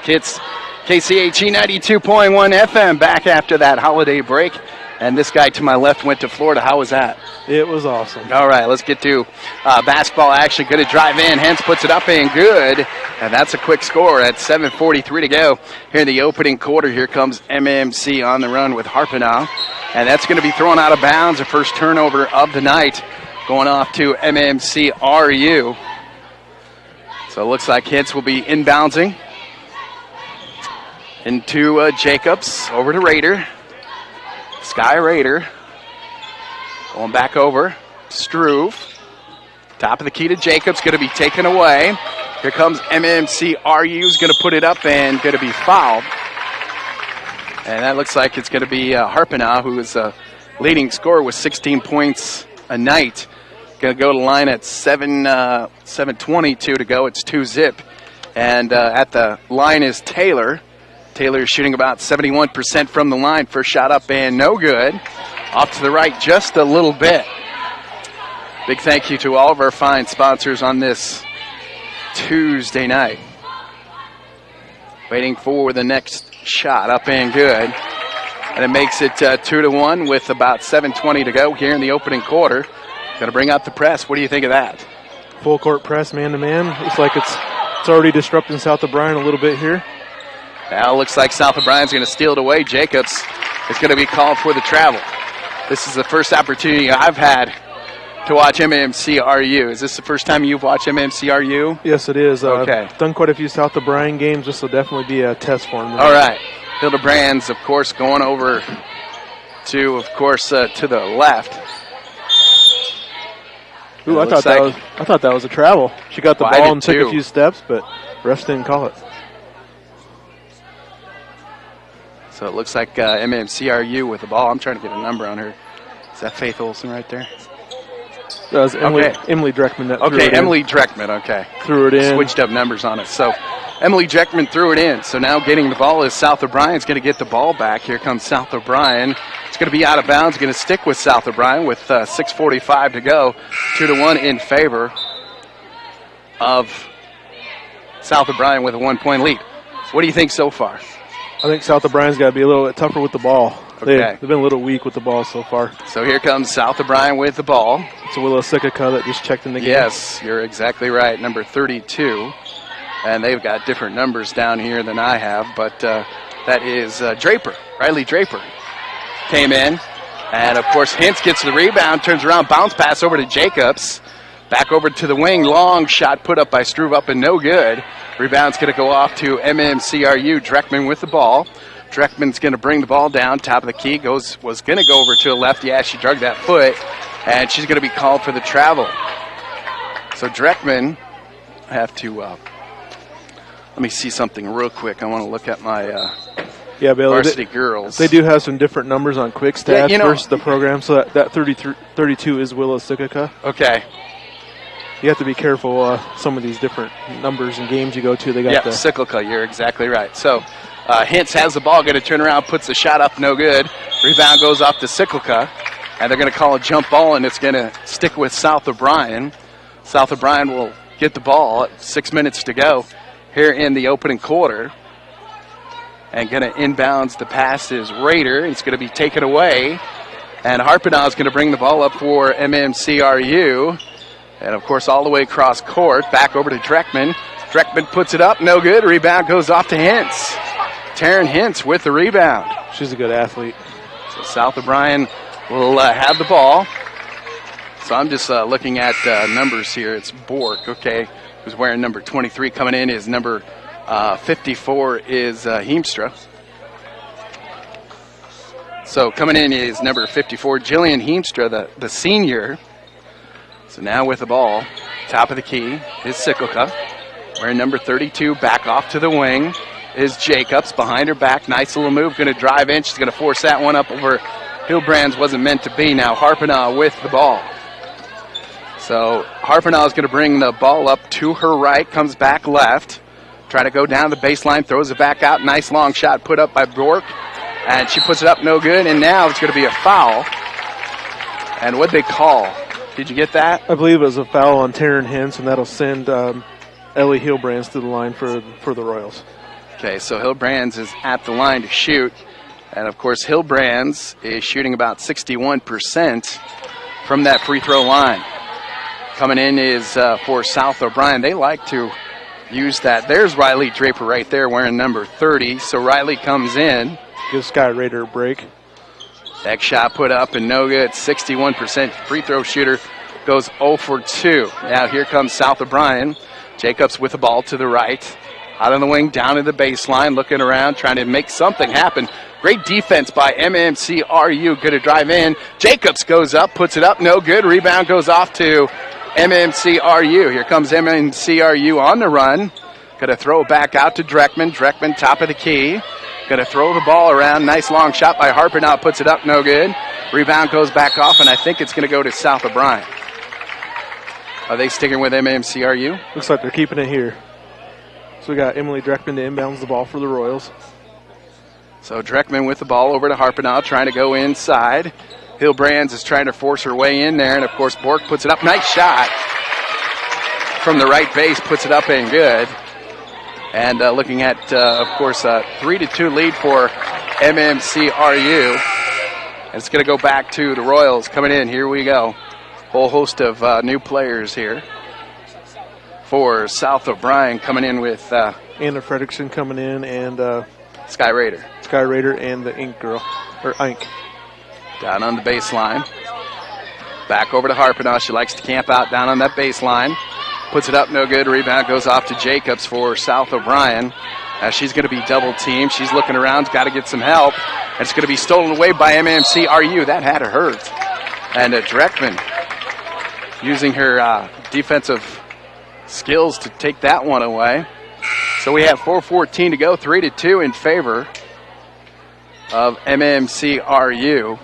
Kids, KCHE 92.1 FM, back after that holiday break. And this guy to my left went to Florida. How was that? It was awesome. All right, let's get to basketball action. Going to drive in. Hens puts it up and good. And that's a quick score at 7:43 to go here in the opening quarter. Here comes MMC on the run with Harpenow. And that's going to be thrown out of bounds. The first turnover of the night going off to MMCRU. So it looks like Hens will be inbounding into Jacobs. Over to Raider. Sky Raider. Going back over. Struve. Top of the key to Jacobs. Going to be taken away. Here comes MMCRU. Is going to put it up and going to be fouled. And that looks like it's going to be Harpenow, who is a leading scorer with 16 points a night. Going to go to the line at 7:22 to go. It's 2-zip. And at the line is Taylor. Taylor is shooting about 71% from the line. First shot up and no good. Off to the right just a little bit. Big thank you to all of our fine sponsors on this Tuesday night. Waiting for the next shot up and good. And it makes it 2-1 with about 7:20 to go here in the opening quarter. Going to bring out the press. What do you think of that? Full court press, man-to-man. Looks like it's already disrupting South O'Brien a little bit here. Now it looks like South O'Brien's going to steal it away. Jacobs is going to be called for the travel. This is the first opportunity I've had to watch MMCRU. Is this the first time you've watched MMCRU? Yes, it is. Okay. I've done quite a few South O'Brien games. This will definitely be a test for him. All right. Hildebrands, of course, going over to, of course, to the left. Ooh, I thought that was a travel. She got the ball and took a few steps, but refs didn't call it. So it looks like MMCRU with the ball. I'm trying to get a number on her. Is that Faith Olson right there? That was Emily Dreckman that threw it in. Emily Dreckman, okay. Threw it in. Switched up numbers on it. So Emily Dreckman threw it in. So now getting the ball is South O'Brien's going to get the ball back. Here comes South O'Brien. It's going to be out of bounds. Going to stick with South O'Brien with 6:45 to go. 2-1 in favor of South O'Brien with a 1-point lead. What do you think so far? I think South O'Brien's got to be a little bit tougher with the ball. Okay. They've been a little weak with the ball so far. So here comes South O'Brien with the ball. It's Willow Sikika that just checked in the game. Yes, you're exactly right. Number 32. And they've got different numbers down here than I have, but that is Draper, Riley Draper. Came in, and of course Hintz gets the rebound, turns around, bounce pass over to Jacobs. Back over to the wing, long shot put up by Struve up and no good. Rebound's going to go off to MMCRU. Dreckman with the ball. Dreckman's going to bring the ball down, top of the key, was going to go over to the left. Yeah, she drug that foot, and she's going to be called for the travel. So Dreckman, I have to, let me see something real quick. I want to look at my varsity girls. They do have some different numbers on quick stats versus the program, so that 32 is Willow Sikika. Okay. You have to be careful some of these different numbers and games you go to. They got cyclical. You're exactly right. So Hintz has the ball, going to turn around, puts the shot up, no good. Rebound goes off to Cyclica, and they're going to call a jump ball, and it's going to stick with South O'Brien. South O'Brien will get the ball at 6 minutes to go here in the opening quarter. And going to inbounds the pass is Raider. It's going to be taken away. And Harpenow is going to bring the ball up for MMCRU. And, of course, all the way across court, back over to Dreckman. Dreckman puts it up, no good. Rebound goes off to Hintz. Taryn Hintz with the rebound. She's a good athlete. So South O'Brien will have the ball. So I'm just looking at numbers here. It's Bork, okay, who's wearing number 23. Coming in is number 54 is Heemstra. So coming in is number 54, Jillian Heemstra, the senior. So now with the ball, top of the key is Cyclica. Wearing number 32, back off to the wing is Jacobs. Behind her back, nice little move, going to drive in. She's going to force that one up over Hildebrands. Wasn't meant to be. Now Harpenow with the ball. So Harpenow is going to bring the ball up to her right, comes back left. Try to go down the baseline, throws it back out. Nice long shot put up by Bork. And she puts it up, no good. And now it's going to be a foul. And what'd they call? Did you get that? I believe it was a foul on Taryn Hintz, and that'll send Ellie Hildebrands to the line for the Royals. Okay, so Hillbrands is at the line to shoot. And, of course, Hillbrands is shooting about 61% from that free throw line. Coming in is for South O'Brien. They like to use that. There's Riley Draper right there wearing number 30. So Riley comes in. Gives Sky Raider a break. Next shot put up and no good. 61% free throw shooter goes 0 for 2. Now here comes South O'Brien. Jacobs with the ball to the right. Out on the wing, down to the baseline, looking around, trying to make something happen. Great defense by MMCRU. Good to drive in. Jacobs goes up, puts it up, no good. Rebound goes off to MMCRU. Here comes MMCRU on the run. Going to throw it back out to Dreckman. Dreckman, top of the key. Going to throw the ball around. Nice long shot by Harper. Now puts it up, no good. Rebound goes back off, and I think it's going to go to South O'Brien. Are they sticking with MMCRU? Looks like they're keeping it here. So we got Emily Dreckman to inbounds the ball for the Royals. So Dreckman with the ball over to Harpenau, trying to go inside. Hillbrands is trying to force her way in there, and of course Bork puts it up. Nice shot from the right base, puts it up and good. And looking at, of course, a 3-2 lead for MMCRU. And it's going to go back to the Royals coming in. Here we go. Whole host of new players here. For South O'Brien coming in with Anna Fredrickson coming in and Sky Raider. Sky Raider and the Ink girl, or Ink. Down on the baseline. Back over to Harpenau. She likes to camp out down on that baseline. Puts it up, no good. Rebound goes off to Jacobs for South O'Brien. She's going to be double teamed. She's looking around, got to get some help. And it's going to be stolen away by MMCRU. That had to hurt. And Dreckman using her defensive skills to take that one away. So we have 4:14 to go, 3-2 in favor of MMCRU.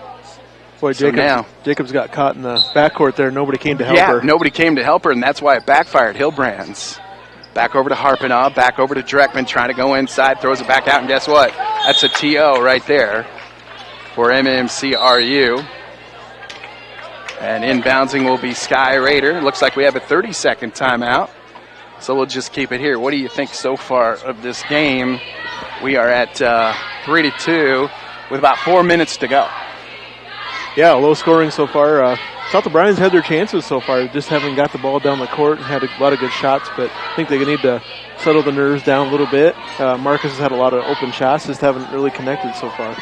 Boy, Jacobs got caught in the backcourt there. Nobody came to help her. Yeah, nobody came to help her, and that's why it backfired. Hillbrands. Back over to Harpenau, back over to Dreckman, trying to go inside, throws it back out, and guess what? That's a TO right there for MMCRU. And inbouncing will be Sky Raider. Looks like we have a 30-second timeout. So we'll just keep it here. What do you think so far of this game? We are at 3-2 with about 4 minutes to go. Yeah, low scoring so far. South O'Brien's had their chances so far. Just haven't got the ball down the court and had a lot of good shots, but I think they need to settle the nerves down a little bit. Marcus has had a lot of open shots, just haven't really connected so far.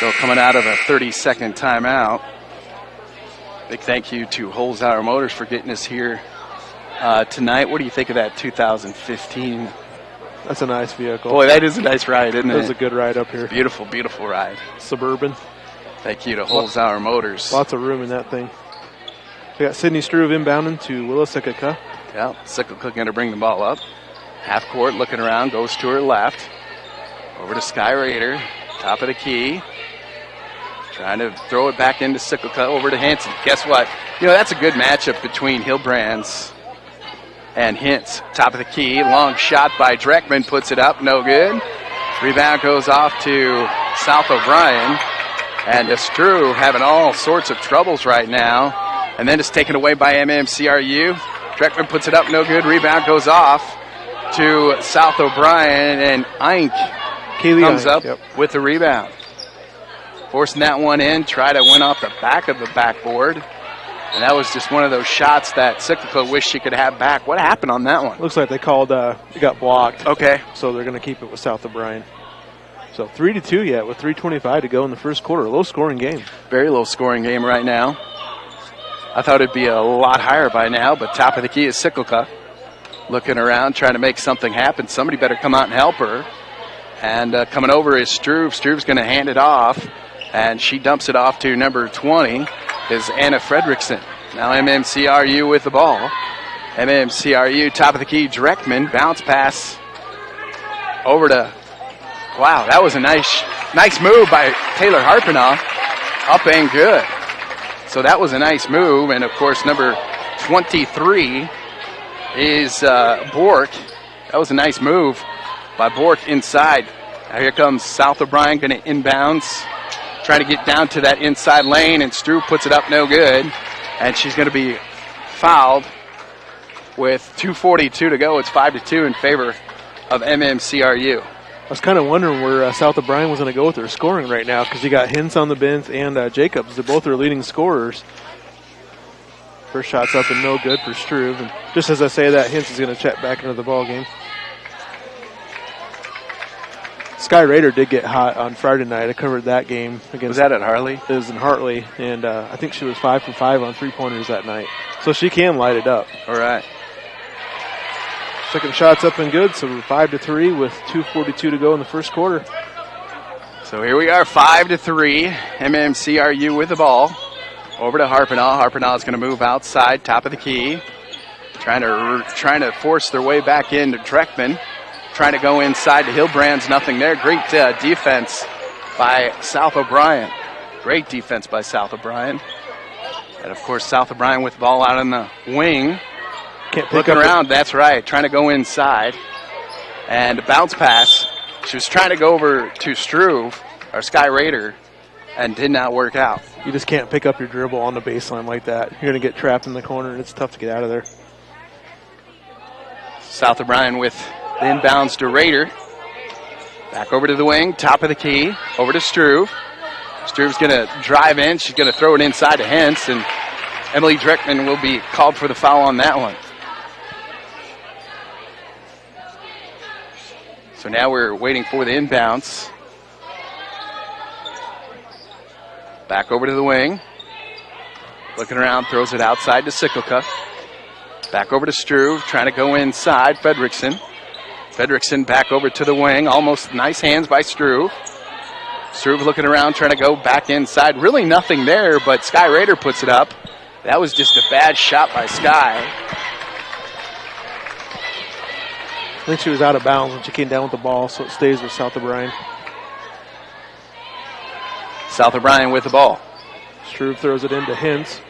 So coming out of a 30-second timeout, big thank you to Holzhauer Motors for getting us here tonight. What do you think of that 2015? That's a nice vehicle. Boy, that is a nice ride, isn't it? That was a good ride up here. Beautiful, beautiful ride. Suburban. Thank you to Holzhauer Motors. Lots of room in that thing. We got Sydney Struve inbounding to Willa Sikika. Yeah, Sikika going to bring the ball up. Half court, looking around, goes to her left. Over to Sky Raider, top of the key. Trying to throw it back into Sikika, over to Hanson. Guess what? You know, that's a good matchup between Hillbrands and Hintz. Top of the key, long shot by Dreckman, puts it up, no good. Rebound goes off to South O'Brien. And Estru having all sorts of troubles right now. And then it's taken away by MMCRU. Dreckman puts it up, no good. Rebound goes off to South O'Brien, and Ink comes up with the rebound. Forcing that one in, try to win off the back of the backboard. And that was just one of those shots that Sikika wished she could have back. What happened on that one? Looks like they called, it got blocked. Okay. So they're going to keep it with South O'Brien. So 3-2 yet with 3:25 to go in the first quarter. Low scoring game. Very low scoring game right now. I thought it'd be a lot higher by now, but top of the key is Sikika. Looking around, trying to make something happen. Somebody better come out and help her. And coming over is Struve. Struve's going to hand it off. And she dumps it off to number 20 is Anna Fredrickson. Now MMCRU with the ball. MMCRU, top of the key, Dreckman. Bounce pass over to, wow, that was a nice move by Taylor Harpenau. Up and good. So that was a nice move. And, of course, number 23 is Bork. That was a nice move by Bork inside. Now here comes South O'Brien, going to inbounds. Trying to get down to that inside lane, and Struve puts it up, no good. And she's going to be fouled with 2:42 to go. It's 5-2 in favor of MMCRU. I was kind of wondering where South O'Brien was going to go with their scoring right now because you got Hintz on the bench and Jacobs. They're both their leading scorers. First shot's up and no good for Struve. And just as I say that, Hintz is going to check back into the ball game. Sky Rader did get hot on Friday night. I covered that game against. Was that at Hartley? It was in Hartley, and I think she was 5 for 5 on 3-pointers that night. So she can light it up. All right. Second shot's up and good, so we're 5-3 with 2:42 to go in the first quarter. So here we are, 5-3. MMCRU with the ball. Over to Harpenaugh. Harpenaugh is going to move outside, top of the key. Trying to force their way back into Dreckman. Trying to go inside to Hillbrand's, nothing there. Great defense by South O'Brien. Great defense by South O'Brien. And, of course, South O'Brien with the ball out on the wing. Looking around, that's right, trying to go inside. And a bounce pass. She was trying to go over to Struve, or Sky Rader, and did not work out. You just can't pick up your dribble on the baseline like that. You're going to get trapped in the corner, and it's tough to get out of there. South O'Brien with the inbounds to Rader. Back over to the wing, top of the key, over to Struve. Struve's going to drive in. She's going to throw it inside to Hintz, and Emily Dreckman will be called for the foul on that one. So now we're waiting for the inbounds. Back over to the wing. Looking around, throws it outside to Sikkelka. Back over to Struve, trying to go inside. Fredrickson. Fredrickson back over to the wing. Almost nice hands by Struve. Struve looking around, trying to go back inside. Really nothing there, but Sky Rader puts it up. That was just a bad shot by Sky. I think she was out of bounds when she came down with the ball, so it stays with South O'Brien. South O'Brien with the ball. Struve throws it into Hintz.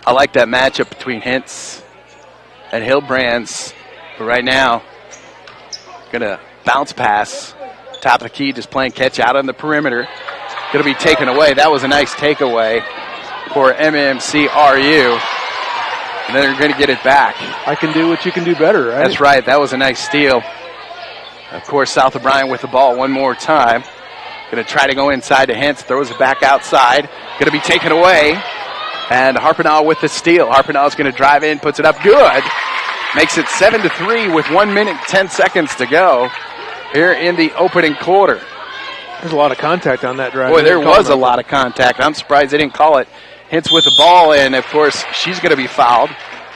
I like that matchup between Hintz and Hillbrands. But right now, going to bounce pass. Top of the key, just playing catch out on the perimeter. Going to be taken away. That was a nice takeaway for MMCRU. And then they're going to get it back. I can do what you can do better, right? That's right. That was a nice steal. Of course, South O'Brien with the ball one more time. Going to try to go inside to Hintz. Throws it back outside. Going to be taken away. And Harpenaugh with the steal. Harpenaugh is going to drive in, puts it up good. Makes it 7-3 with 1 minute and 10 seconds to go here in the opening quarter. There's a lot of contact on that drive. Boy, there was a lot of contact. I'm surprised they didn't call it. Hintz with the ball, and, of course, she's going to be fouled.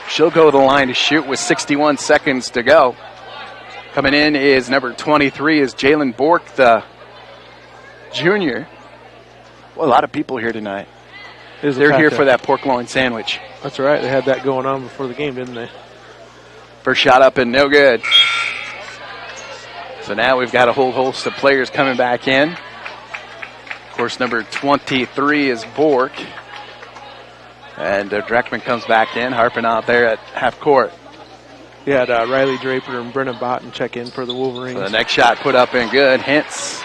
She'll go to the line to shoot with 61 seconds to go. Coming in is number 23 is Jalen Bork, the junior. Well, a lot of people here tonight. They're here for that pork loin sandwich. That's right. They had that going on before the game, didn't they? First shot up and no good. So now we've got a whole host of players coming back in. Of course, number 23 is Bork. And Dreckman comes back in, Harping out there at half court. You had Riley Draper and Brenna Botten check in for the Wolverines. So the next shot put up and good. Hintz.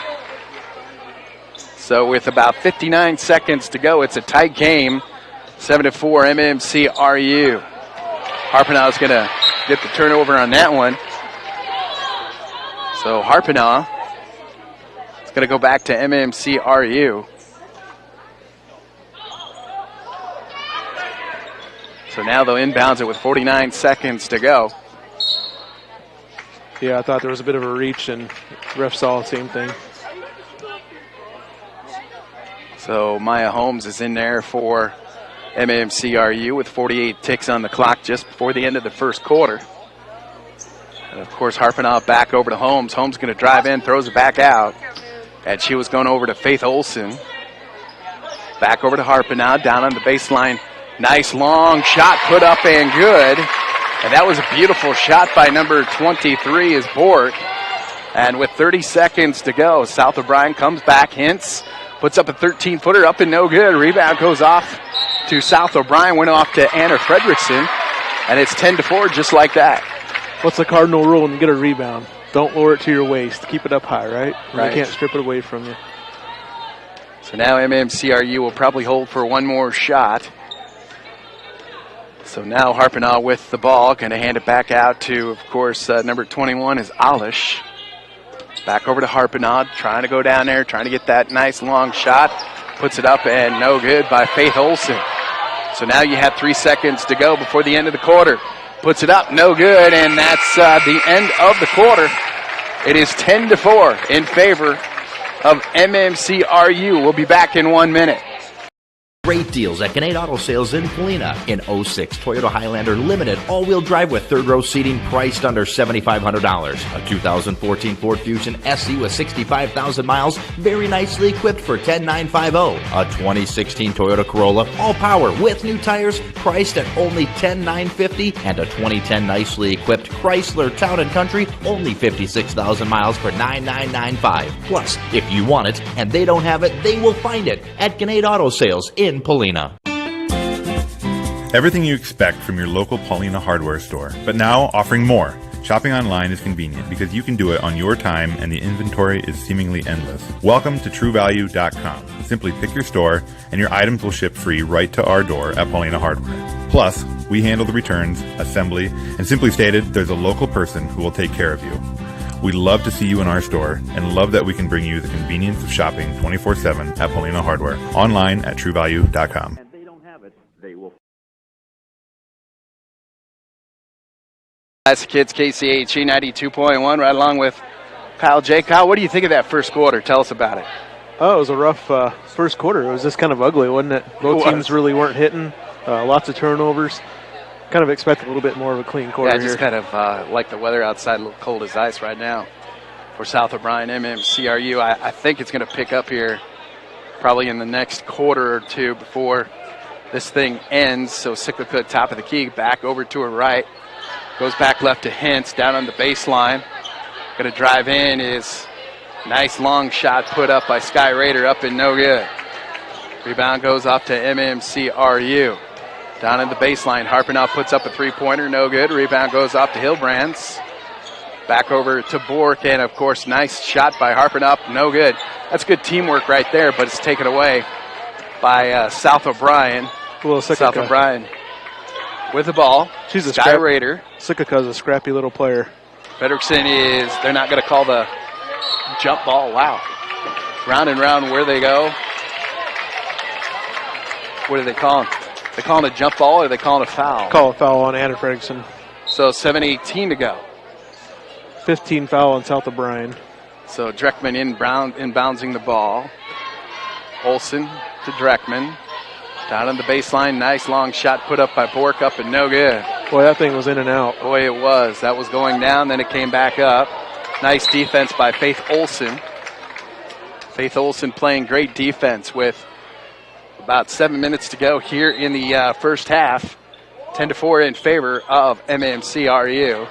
So with about 59 seconds to go, it's a tight game. 7-4 MMCRU. Harpenaugh is going to get the turnover on that one. So Harpenaugh is going to go back to MMCRU. So now they'll inbounds it with 49 seconds to go. Yeah, I thought there was a bit of a reach, and the ref saw the same thing. So Maya Holmes is in there for MMCRU with 48 ticks on the clock just before the end of the first quarter. And of course, Harpenaugh back over to Holmes. Holmes going to drive in, throws it back out. And she was going over to Faith Olson. Back over to Harpenaugh, down on the baseline. Nice long shot put up and good. And that was a beautiful shot by number 23 is Bork. And with 30 seconds to go, South O'Brien comes back. Hintz puts up a 13-footer up and no good. Rebound goes off to South O'Brien, went off to Anna Fredrickson. And it's 10-4 just like that. What's the cardinal rule when you get a rebound? Don't lower it to your waist. Keep it up high, right? Right. They can't strip it away from you. So now MMCRU will probably hold for one more shot. So now Harpinaugh with the ball, going to hand it back out to, of course, number 21 is Alish. Back over to Harpinaugh, trying to go down there, trying to get that nice long shot. Puts it up and no good by Faith Olson. So now you have 3 seconds to go before the end of the quarter. Puts it up, no good, and that's the end of the quarter. It is 10-4 in favor of MMCRU. We'll be back in 1 minute. Great deals at Gannett Auto Sales in Polina. In 06 Toyota Highlander Limited all-wheel drive with third-row seating priced under $7,500. A 2014 Ford Fusion SE with 65,000 miles, very nicely equipped for $10,950. A 2016 Toyota Corolla all-power with new tires priced at only $10,950. And a 2010 nicely equipped Chrysler Town & Country, only 56,000 miles for $9,995. Plus, if you want it and they don't have it, they will find it at Gannett Auto Sales in Paulina. Everything you expect from your local Paulina hardware store, but now offering more. Shopping online is convenient because you can do it on your time and the inventory is seemingly endless. Welcome to TrueValue.com. Simply pick your store and your items will ship free right to our door at Paulina Hardware. Plus, we handle the returns, assembly, and simply stated, there's a local person who will take care of you. We'd love to see you in our store and love that we can bring you the convenience of shopping 24/7 at Paulina Hardware. Online at TrueValue.com. And they don't have it, they will. That's Kids KCHE 92.1 right along with Kyle J. Kyle, what do you think of that first quarter? Tell us about it. Oh, it was a rough first quarter. It was just kind of ugly, wasn't it? Both teams really weren't hitting. Lots of turnovers. Kind of expect a little bit more of a clean quarter here. Just kind of like the weather outside, a little cold as ice right now for South O'Brien MMCRU. I think it's going to pick up here probably in the next quarter or two before this thing ends. So Cyclica, top of the key, back over to her right. Goes back left to Hintz, down on the baseline. Going to drive in is nice long shot put up by Sky Raider, up and no good. Rebound goes off to MMCRU. Down in the baseline, Harpinaugh puts up a three-pointer, no good. Rebound goes off to Hillbrands. Back over to Bork, and of course, nice shot by Harpinaugh, no good. That's good teamwork right there, but it's taken away by South O'Brien. South O'Brien with the ball. She's a Sky Raider. Sikaca's a scrappy little player. Frederickson they're not going to call the jump ball. Wow. Round and round where they go. What are they calling? They calling a jump ball or are they calling a foul? Call a foul on Anna Fredrickson. So 7:18 to go. 15 foul on South O'Brien. So Dreckman inbounding the ball. Olsen to Dreckman. Down on the baseline, nice long shot put up by Bork, up and no good. Boy, that thing was in and out. Boy, it was. That was going down, then it came back up. Nice defense by Faith Olsen. Faith Olsen playing great defense with about 7 minutes to go here in the first half. 10-4 in favor of MMCRU.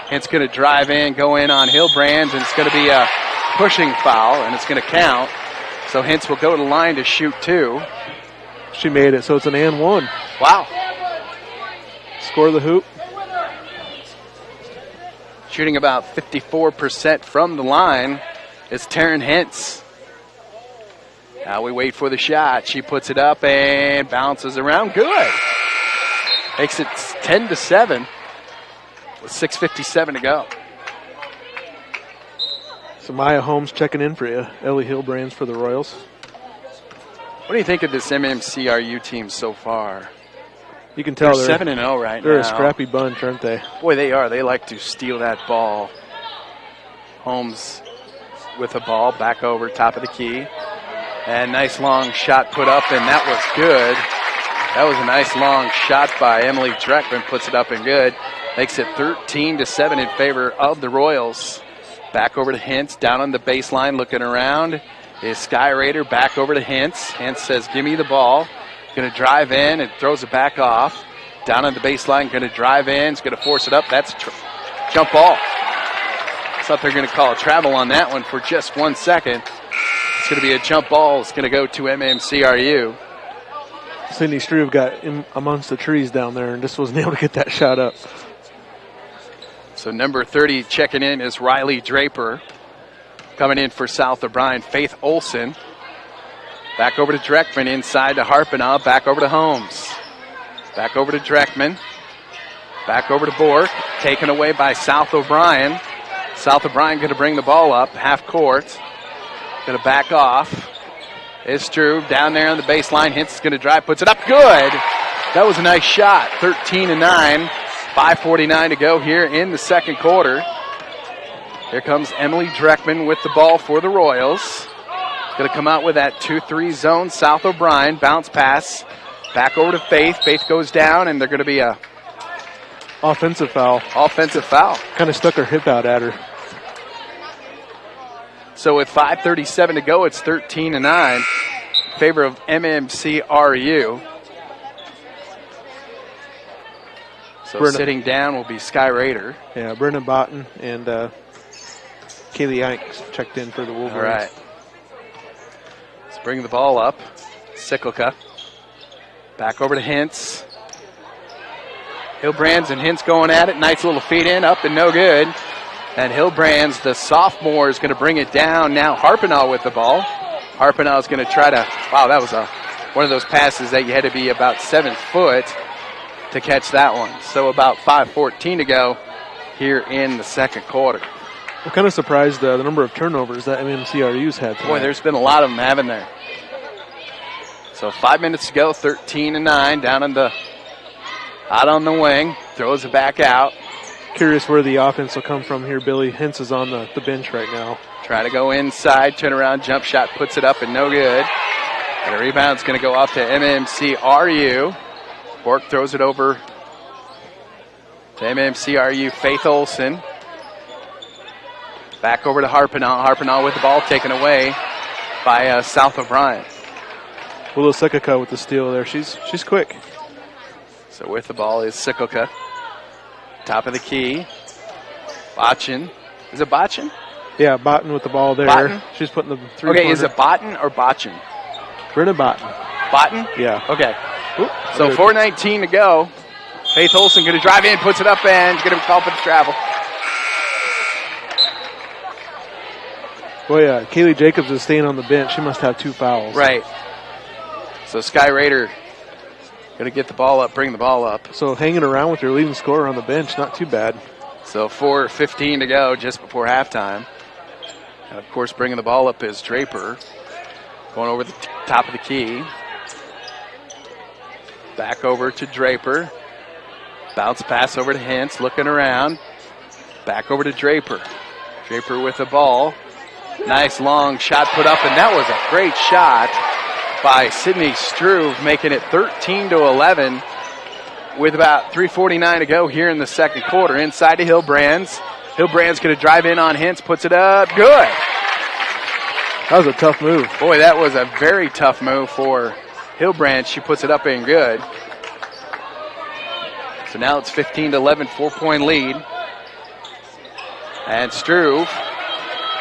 Hintz going to drive in, go in on Hillbrands, and it's going to be a pushing foul, and it's going to count. So Hintz will go to the line to shoot two. She made it, so it's an and one. Wow. Score the hoop. Shooting about 54% from the line is Taryn Hintz. Now we wait for the shot. She puts it up and bounces around. Good. Makes it 10-7 with 6:57 to go. So Maya Holmes checking in for you. Ellie Hillbrands for the Royals. What do you think of this MMCRU team so far? You can tell they're 7-0 right now. They're a scrappy bunch, aren't they? Boy, they are. They like to steal that ball. Holmes with the ball back over top of the key. And nice long shot put up, and that was good. That was a nice long shot by Emily Dreckman. Puts it up and good. Makes it 13-7 in favor of the Royals. Back over to Hintz, down on the baseline, looking around. Is Sky Raider back over to Hintz. Hintz says, give me the ball. Going to drive in and throws it back off. Down on the baseline, going to drive in. He's going to force it up. That's a jump ball. I thought they're going to call a travel on that one for just 1 second. It's going to be a jump ball. It's going to go to MMCRU. Sydney Struve got in amongst the trees down there and just wasn't able to get that shot up. So number 30 checking in is Riley Draper. Coming in for South O'Brien, Faith Olsen. Back over to Dreckman, inside to Harpinaugh, back over to Holmes. Back over to Dreckman. Back over to Bork. Taken away by South O'Brien. South O'Brien going to bring the ball up. Half court. Going to back off. It's Struve down there on the baseline. Hintz is going to drive. Puts it up. Good. That was a nice shot. 13-9. 5:49 to go here in the second quarter. Here comes Emily Dreckman with the ball for the Royals. Going to come out with that 2-3 zone. South O'Brien. Bounce pass. Back over to Faith. Faith goes down, and they're going to be a offensive foul. Offensive foul. Kind of stuck her hip out at her. So with 5:37 to go, it's 13-9 in favor of MMCRU. So sitting down will be Sky Raider. Yeah, Brennan Botten and Kaylee Yanks checked in for the Wolverines. All right. Let's bring the ball up. Cyclica. Back over to Hintz. Hillbrands and Hintz going at it. Nice little feed in, up and no good. And Hillbrands, the sophomore, is going to bring it down. Now Harpenau with the ball. Harpenau is going to try to, wow, that was one of those passes that you had to be about 7 foot to catch that one. So about 5:14 to go here in the second quarter. I'm kind of surprised the number of turnovers that MMCRU's had tonight. Boy, there's been a lot of them, haven't there? So 5 minutes to go, 13-9, out on the wing, throws it back out. Curious where the offense will come from here. Billy Hintz is on the bench right now. Try to go inside, turn around, jump shot, puts it up and no good. And a rebound's going to go off to MMCRU. Bork throws it over to MMCRU, Faith Olson. Back over to Harpenau. Harpenau with the ball taken away by South O'Brien. Willow Sikika with the steal there. She's quick. So with the ball is Sikika. Top of the key. Botchin. Is it Botchin? Yeah, Botten with the ball there. Botten? She's putting the three-pointer. Okay, is it Botten or Botchin? Brennan Botten. Botten? Yeah. Okay. So 4:19 to go. Faith Olson going to drive in, puts it up, and going to be called for the travel. Boy, Kaylee Jacobs is staying on the bench. She must have 2 fouls. Right. So Sky Raider going to get the ball up, bring the ball up. So hanging around with your leading scorer on the bench, not too bad. So 4:15 to go just before halftime. And, of course, bringing the ball up is Draper. Going over the top of the key. Back over to Draper. Bounce pass over to Hintz, looking around. Back over to Draper. Draper with the ball. Nice long shot put up, and that was a great shot by Sydney Struve, making it 13-11 with about 3:49 to go here in the second quarter. Inside to Hillbrands. Hillbrands going to drive in on Hintz, puts it up. Good. That was a tough move. Boy, that was a very tough move for Hillbrands. She puts it up and good. So now it's 15-11, 4-point lead. And Struve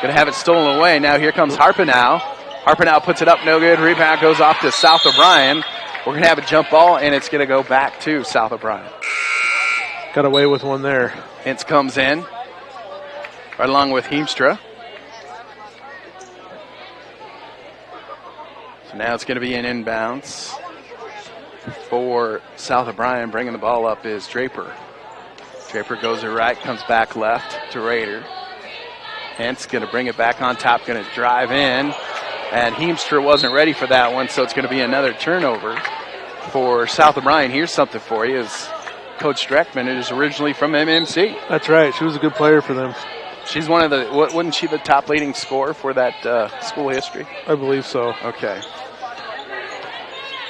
going to have it stolen away. Now here comes Harpenau. Harpenau puts it up, no good. Rebound goes off to South O'Brien. We're going to have a jump ball, and it's going to go back to South O'Brien. Got away with one there. Hintz comes in, right along with Heemstra. So now it's going to be an inbounds for South O'Brien. Bringing the ball up is Draper. Draper goes to right, comes back left to Raider. Hintz going to bring it back on top, going to drive in. And Heemstra wasn't ready for that one, so it's going to be another turnover for South O'Brien. Here's something for you. Is Coach Dreckman is originally from MMC. That's right. She was a good player for them. She's one of the, wasn't she the top leading scorer for that school history? I believe so. Okay.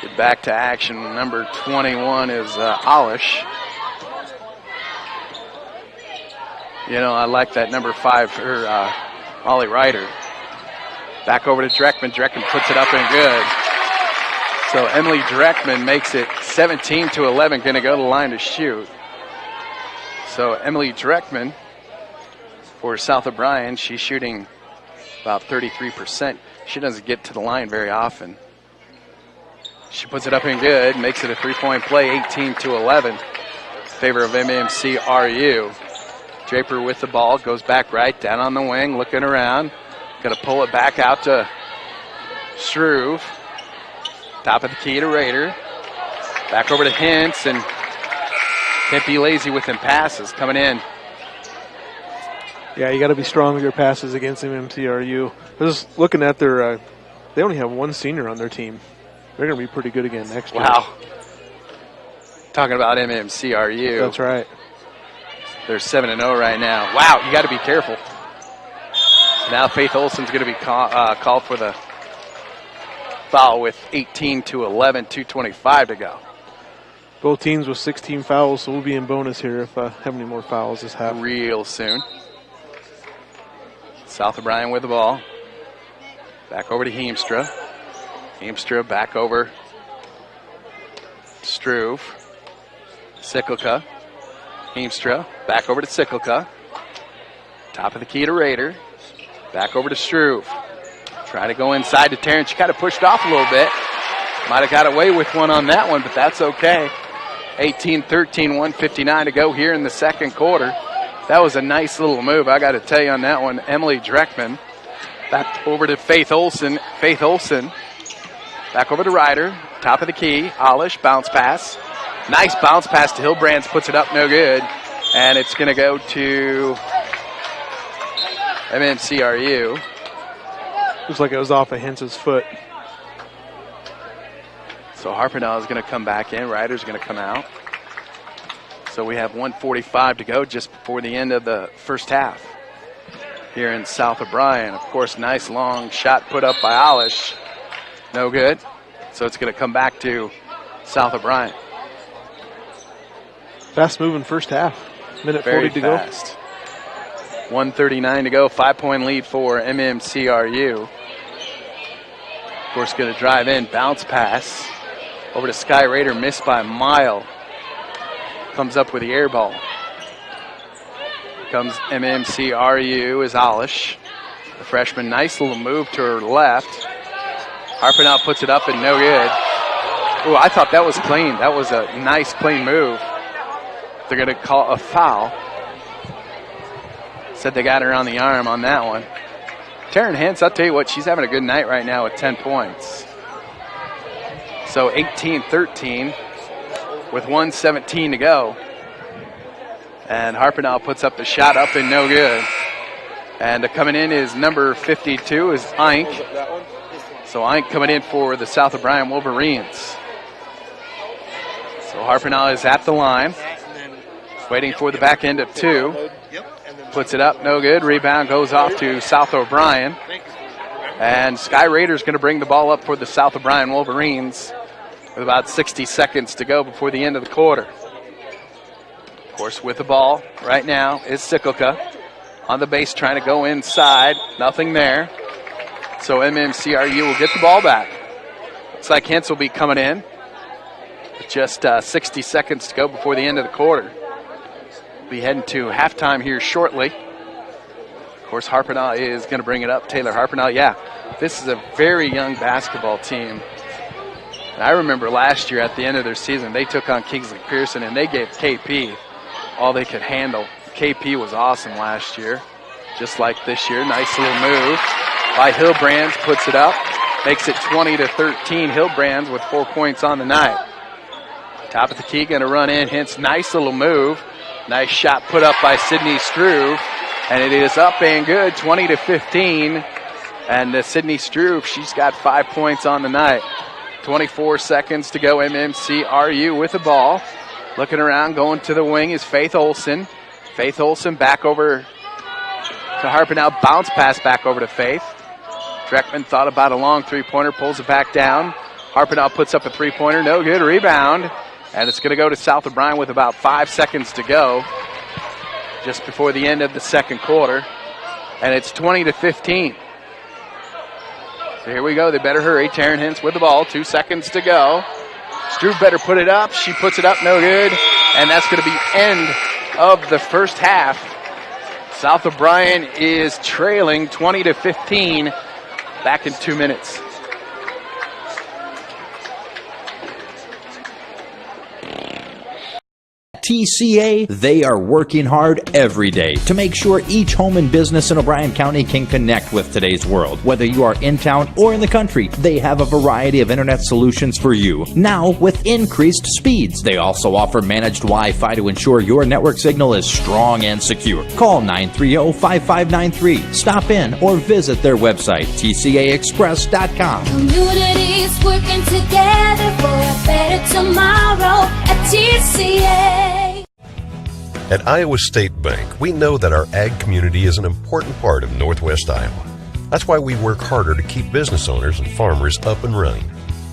Get back to action. Number 21 is Olish. You know, I like that number 5 for Molly Ryder. Back over to Dreckman. Dreckman puts it up and good. So Emily Dreckman makes it 17-11, going to go to the line to shoot. So Emily Dreckman for South O'Brien, she's shooting about 33%. She doesn't get to the line very often. She puts it up and good, makes it a 3-point play, 18-11, in favor of MMCRU. Draper with the ball, goes back right, down on the wing, looking around. Going to pull it back out to Struve. Top of the key to Raider. Back over to Hintz, and can't be lazy with them passes coming in. Yeah, you got to be strong with your passes against MMCRU. I was just looking at their, they only have one senior on their team. They're going to be pretty good again next year. Wow. Talking about MMCRU. That's right. They're 7-0 right now. Wow, you got to be careful. Now Faith Olson's going to be called for the foul with 18-11, 2:25 to go. Both teams with 16 fouls, so we'll be in bonus here if have any more fouls this half. Real soon. South O'Brien with the ball. Back over to Heemstra. Heemstra back over. Struve. Cyclica. Heemstra back over to Cyclica. Top of the key to Raider. Back over to Struve. Try to go inside to Terrence. She kind of pushed off a little bit. Might have got away with one on that one, but that's okay. 18-13, 1:59 to go here in the second quarter. That was a nice little move, I got to tell you on that one. Emily Dreckman. Back over to Faith Olson. Faith Olson. Back over to Ryder. Top of the key. Olish, bounce pass. Nice bounce pass to Hillbrands. Puts it up, no good. And it's going to go to MMCRU. Looks like it was off of Hintz's foot. So Harpenau is going to come back in. Ryder's going to come out. So we have 1:45 to go just before the end of the first half here in South O'Brien. Of course, nice long shot put up by Olish. No good. So it's going to come back to South O'Brien. Fast moving first half. Minute Very 40 to fast. 1:39 to go. 5-point lead for MMCRU. Of course, going to drive in. Bounce pass. Over to Sky Raider. Missed by a mile. Comes up with the air ball. Comes MMCRU is Olish. The freshman, nice little move to her left. Harpenau puts it up and no good. Oh, I thought that was clean. That was a nice clean move. They're going to call a foul. Said they got her on the arm on that one. Taryn Hintz, I'll tell you what, she's having a good night right now with 10 points. So 18-13 with 1:17 to go. And Harpenau puts up the shot up and no good. And coming in is number 52 is Eink. So Eink coming in for the South O'Brien Wolverines. So Harpenau is at the line. Waiting for the back end of two. Puts it up, no good. Rebound goes off to South O'Brien. And Sky Raiders going to bring the ball up for the South O'Brien Wolverines with about 60 seconds to go before the end of the quarter. Of course, with the ball right now is Cyclica on the base trying to go inside. Nothing there. So MMCRU will get the ball back. Looks like Hintz will be coming in. Just 60 seconds to go before the end of the quarter. We'll be heading to halftime here shortly. Of course, Harpenau is going to bring it up. Taylor Harpenau, yeah, this is a very young basketball team. And I remember last year at the end of their season, they took on Kingsley Pearson and they gave KP all they could handle. KP was awesome last year, just like this year. Nice little move by Hillbrands, puts it up, makes it 20-13. Hillbrands with 4 points on the night. Top of the key, going to run in. Hintz, nice little move. Nice shot put up by Sydney Struve. And it is up and good, 20-15. And Sydney Struve, she's got 5 points on the night. 24 seconds to go. MMCRU with the ball. Looking around, going to the wing is Faith Olson. Faith Olson back over to Harpenau. Bounce pass back over to Faith. Dreckman thought about a long three-pointer, pulls it back down. Harpenau puts up a three-pointer, no good. Rebound. And it's going to go to South O'Brien with about 5 seconds to go, just before the end of the second quarter. And it's 20-15. So here we go. They better hurry. Taryn Hintz with the ball. 2 seconds to go. Struve better put it up. She puts it up. No good. And that's going to be end of the first half. South O'Brien is trailing 20-15. Back in 2 minutes. TCA, they are working hard every day to make sure each home and business in O'Brien County can connect with today's world. Whether you are in town or in the country, they have a variety of internet solutions for you. Now, with increased speeds, they also offer managed Wi-Fi to ensure your network signal is strong and secure. Call 930-5593. Stop in or visit their website, tcaexpress.com. Communities working together for a better tomorrow at TCA. At Iowa State Bank, we know that our ag community is an important part of Northwest Iowa. That's why we work harder to keep business owners and farmers up and running.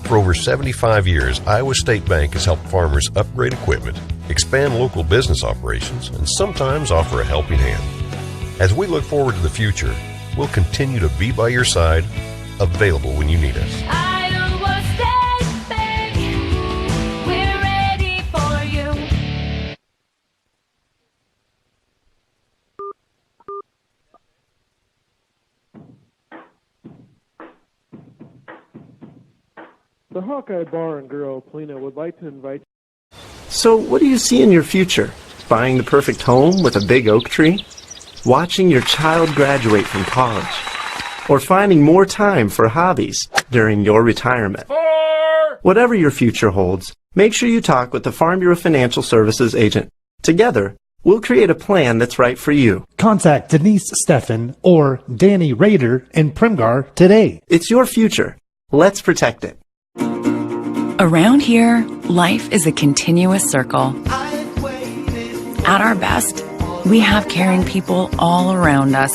For over 75 years, Iowa State Bank has helped farmers upgrade equipment, expand local business operations, and sometimes offer a helping hand. As we look forward to the future, we'll continue to be by your side, available when you need us. Iowa State Bank, we're ready for you. The Hawkeye Bar and Grill, Polina, would like to invite you. So, what do you see in your future? Buying the perfect home with a big oak tree? Watching your child graduate from college? Or finding more time for hobbies during your retirement? Whatever your future holds, make sure you talk with the Farm Bureau Financial Services agent. Together, we'll create a plan that's right for you. Contact Denise Steffen or Danny Rader in Primgar today. It's your future. Let's protect it. Around here, life is a continuous circle. At our best, we have caring people all around us.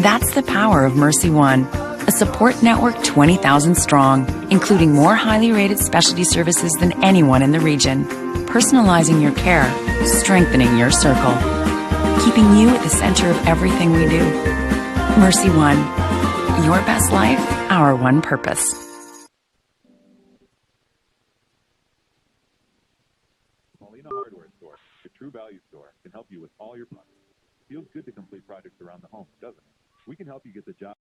That's the power of Mercy One, a support network 20,000 strong, including more highly rated specialty services than anyone in the region, personalizing your care, strengthening your circle, keeping you at the center of everything we do. Mercy One, your best life, our one purpose. Hardware store, the True Value store, can help you with all your projects. Feels good to complete projects around the home, doesn't it? We can help you get the job.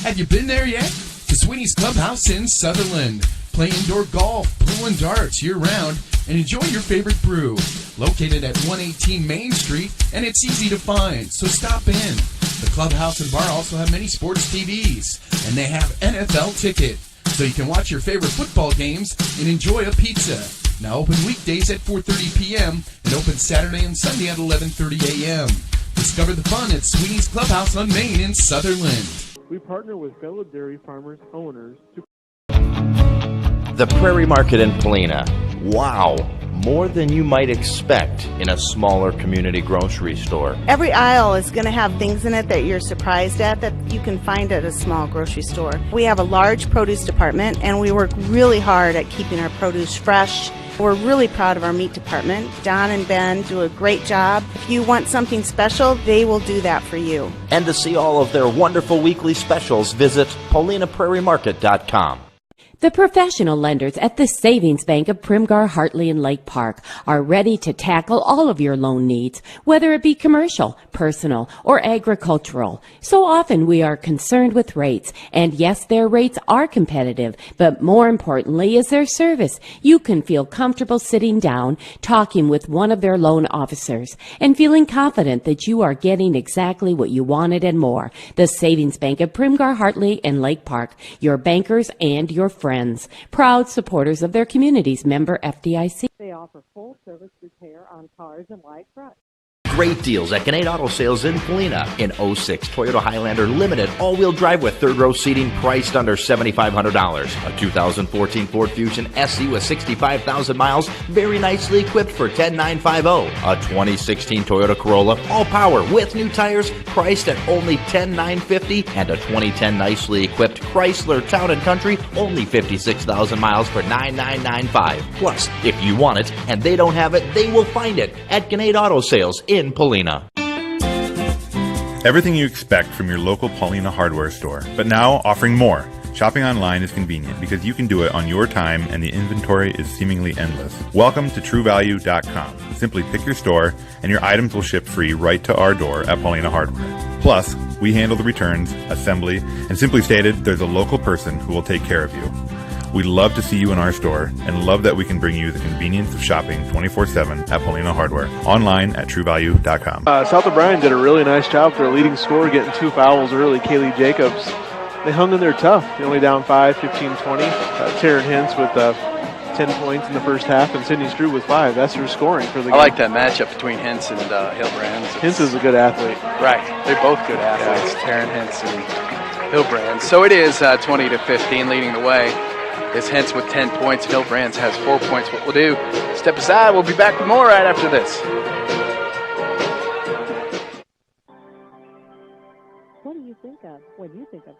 Have you been there yet? The Sweeney's Clubhouse in Sutherland. Play indoor golf, pool and darts year-round, and enjoy your favorite brew. Located at 118 Main Street, and it's easy to find, so stop in. The clubhouse and bar also have many sports TVs, and they have NFL ticket, so you can watch your favorite football games and enjoy a pizza. Now open weekdays at 4:30 p.m. and open Saturday and Sunday at 11:30 a.m. Discover the fun at Sweeney's Clubhouse on Main in Sutherland. We partner with fellow dairy farmers owners to The Prairie Market in Polina. Wow, more than you might expect in a smaller community grocery store. Every aisle is going to have things in it that you're surprised at that you can find at a small grocery store. We have a large produce department, and we work really hard at keeping our produce fresh. We're really proud of our meat department. Don and Ben do a great job. If you want something special, they will do that for you. And to see all of their wonderful weekly specials, visit PaulinaPrairieMarket.com. The professional lenders at the Savings Bank of Primgar, Hartley, and Lake Park are ready to tackle all of your loan needs, whether it be commercial, personal, or agricultural. So often we are concerned with rates, and yes, their rates are competitive, but more importantly is their service. You can feel comfortable sitting down, talking with one of their loan officers, and feeling confident that you are getting exactly what you wanted and more. The Savings Bank of Primgar, Hartley, and Lake Park, your bankers and your friends. Proud supporters of their communities, member FDIC. They offer full service repair on cars and light trucks. great deals at Gannett Auto Sales in Polina. In 06 Toyota Highlander Limited all-wheel drive with third row seating priced under $7,500. A 2014 Ford Fusion SE with 65,000 miles, very nicely equipped for $10,950. A 2016 Toyota Corolla all power with new tires priced at only $10,950, and a 2010 nicely equipped Chrysler Town & Country only 56,000 miles for $9,995. Plus, if you want it and they don't have it, they will find it at Gannett Auto Sales in Polina. Everything you expect from your local Paulina hardware store, but now offering more. Shopping online is convenient because you can do it on your time and the inventory is seemingly endless. Welcome to TrueValue.com. Simply pick your store and your items will ship free right to our door at Paulina Hardware. Plus, we handle the returns, assembly, and simply stated, there's a local person who will take care of you. We'd love to see you in our store and love that we can bring you the convenience of shopping 24/7 at Paulina Hardware. Online at TrueValue.com. South O'Brien did a really nice job with their leading scorer, getting 2 fouls early. Kaylee Jacobs, they hung in there tough. They only down 5, 15-20. Taryn Hintz with 10 points in the first half, and Sydney Strew with 5. That's her scoring for the game. I like that matchup between Hintz and Hillbrands. Hintz is a good athlete. Right. They're both good athletes, Taryn Hintz and Hillbrands. So it is 20-15 leading the way. It's Hintz with 10 points. Hillbrands has 4 points. What we'll do, step aside. We'll be back with more right after this. What do you think of when you think of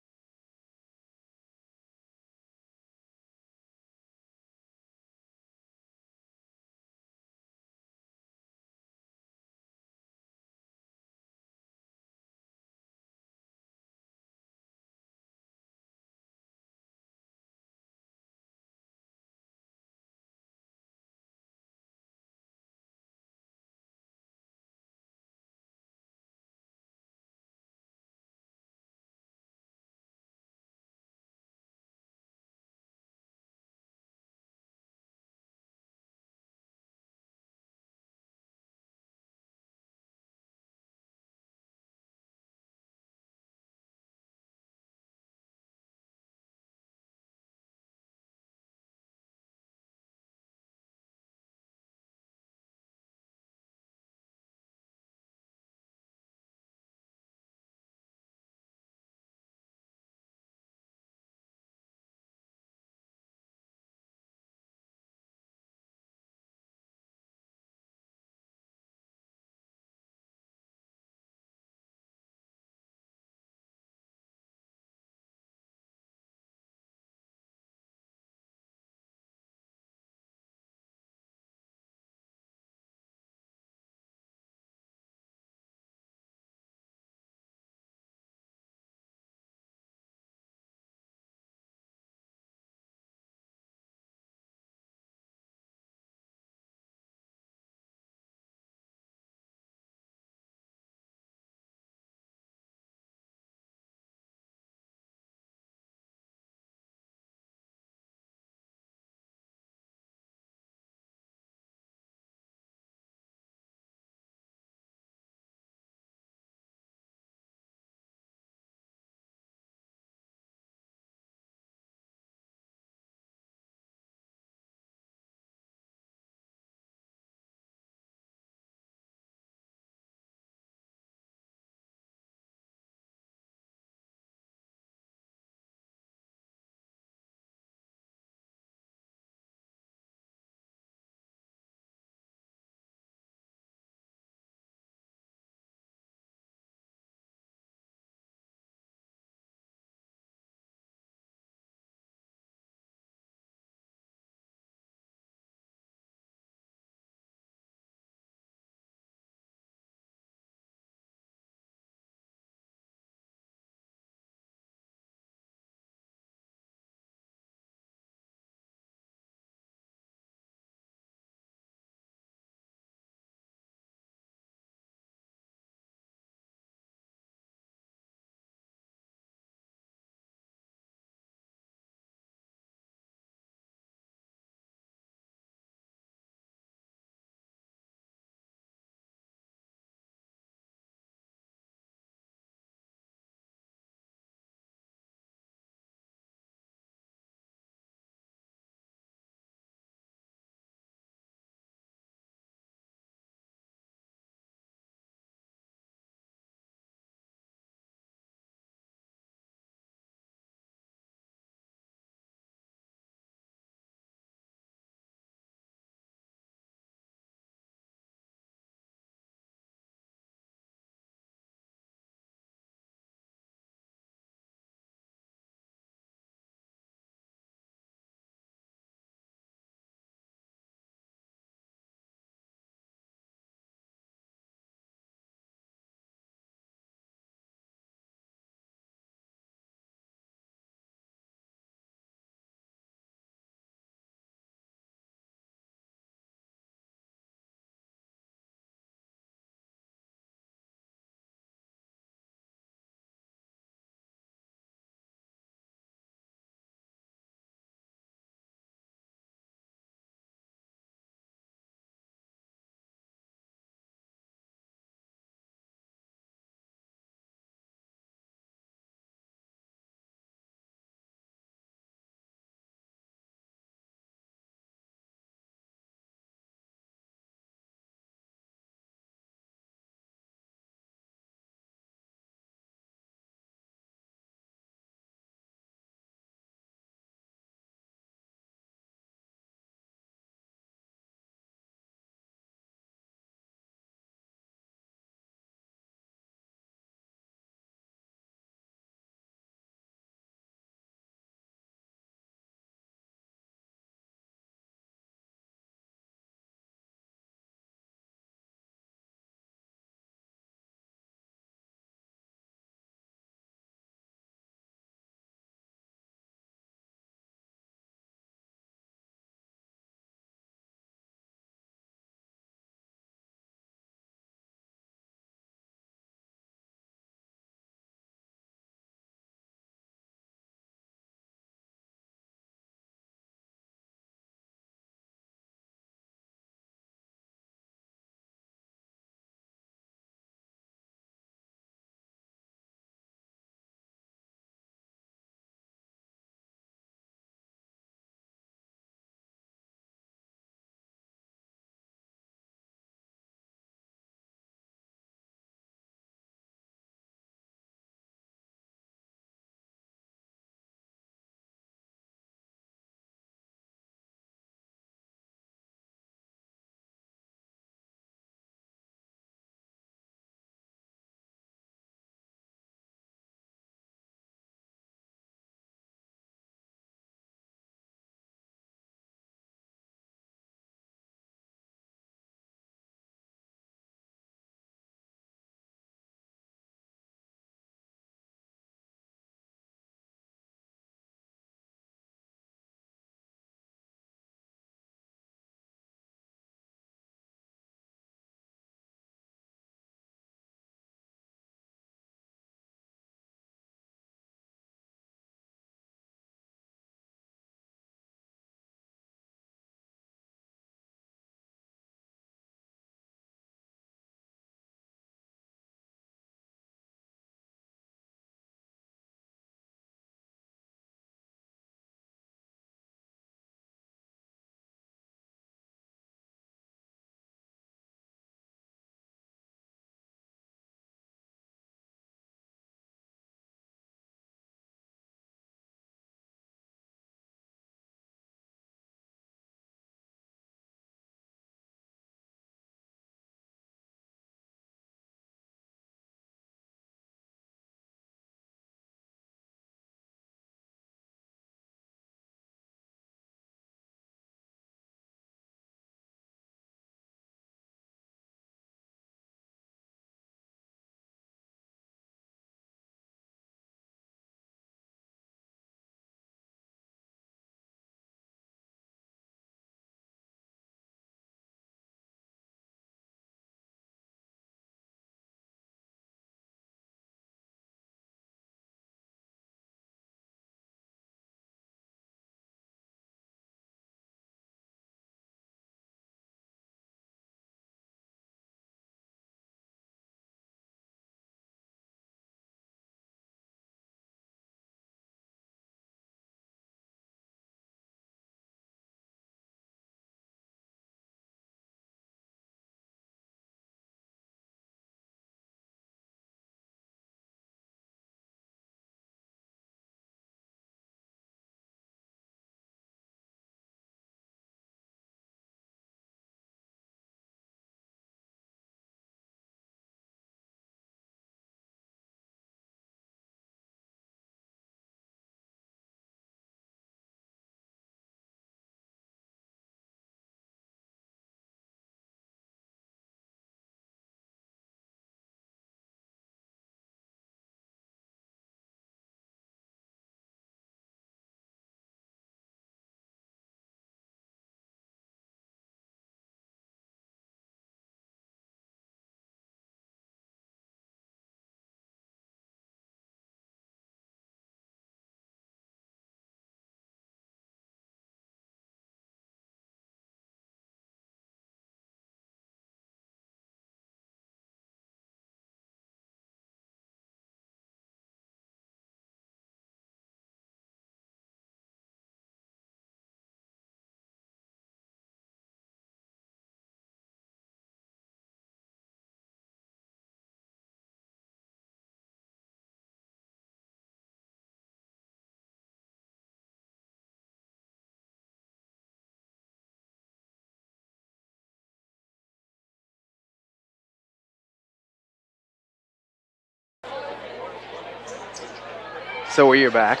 So we are back.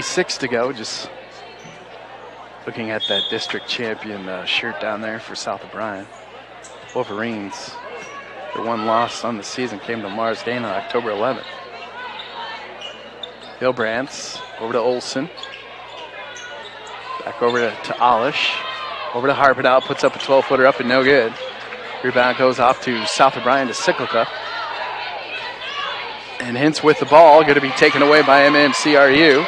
6 to go. Just looking at that district champion shirt down there for South O'Brien. Wolverines. Their one loss on the season came to Marsden on October 11th. Hilbrands over to Olson. Back over to Olish. Over to Harpenau. Puts up a 12-footer up and no good. Rebound goes off to South O'Brien to Cyclica. And Hintz with the ball. Going to be taken away by MMCRU.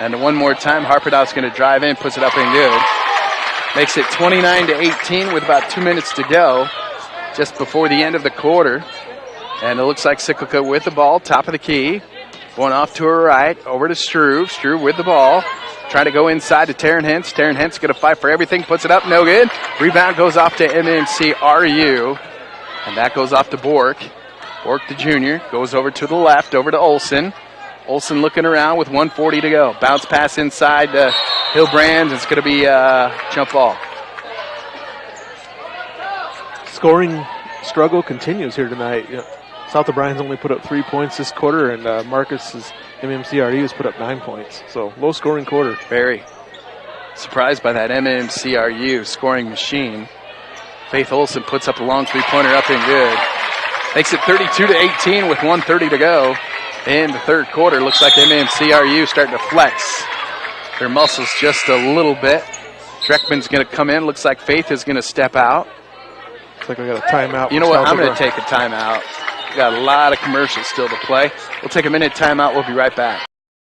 And one more time, Harpenau's going to drive in. Puts it up and good. Makes it 29-18 with about 2 minutes to go. Just before the end of the quarter. And it looks like Cyclica with the ball. Top of the key. Going off to her right. Over to Struve. Struve with the ball. Trying to go inside to Taryn Hintz. Taryn Hintz going to fight for everything. Puts it up. No good. Rebound goes off to MMCRU. And that goes off to Bork. Bork, the junior, goes over to the left. Over to Olson. Olson looking around with 1:40 to go. Bounce pass inside to Hilbrands. It's going to be a jump ball. Scoring struggle continues here tonight. South O'Brien's only put up 3 points this quarter, and Marcus's MMCRU has put up 9 points. So low scoring quarter. Very surprised by that MMCRU scoring machine. Faith Olson puts up a long three-pointer up and good. Makes it 32-18 with 1:30 to go in the third quarter. Looks like MMCRU starting to flex their muscles just a little bit. Dreckman's going to come in. Looks like Faith is going to step out. Looks like we got a timeout. You know what? I'm going to take a timeout. We got a lot of commercials still to play. We'll take a minute timeout. We'll be right back.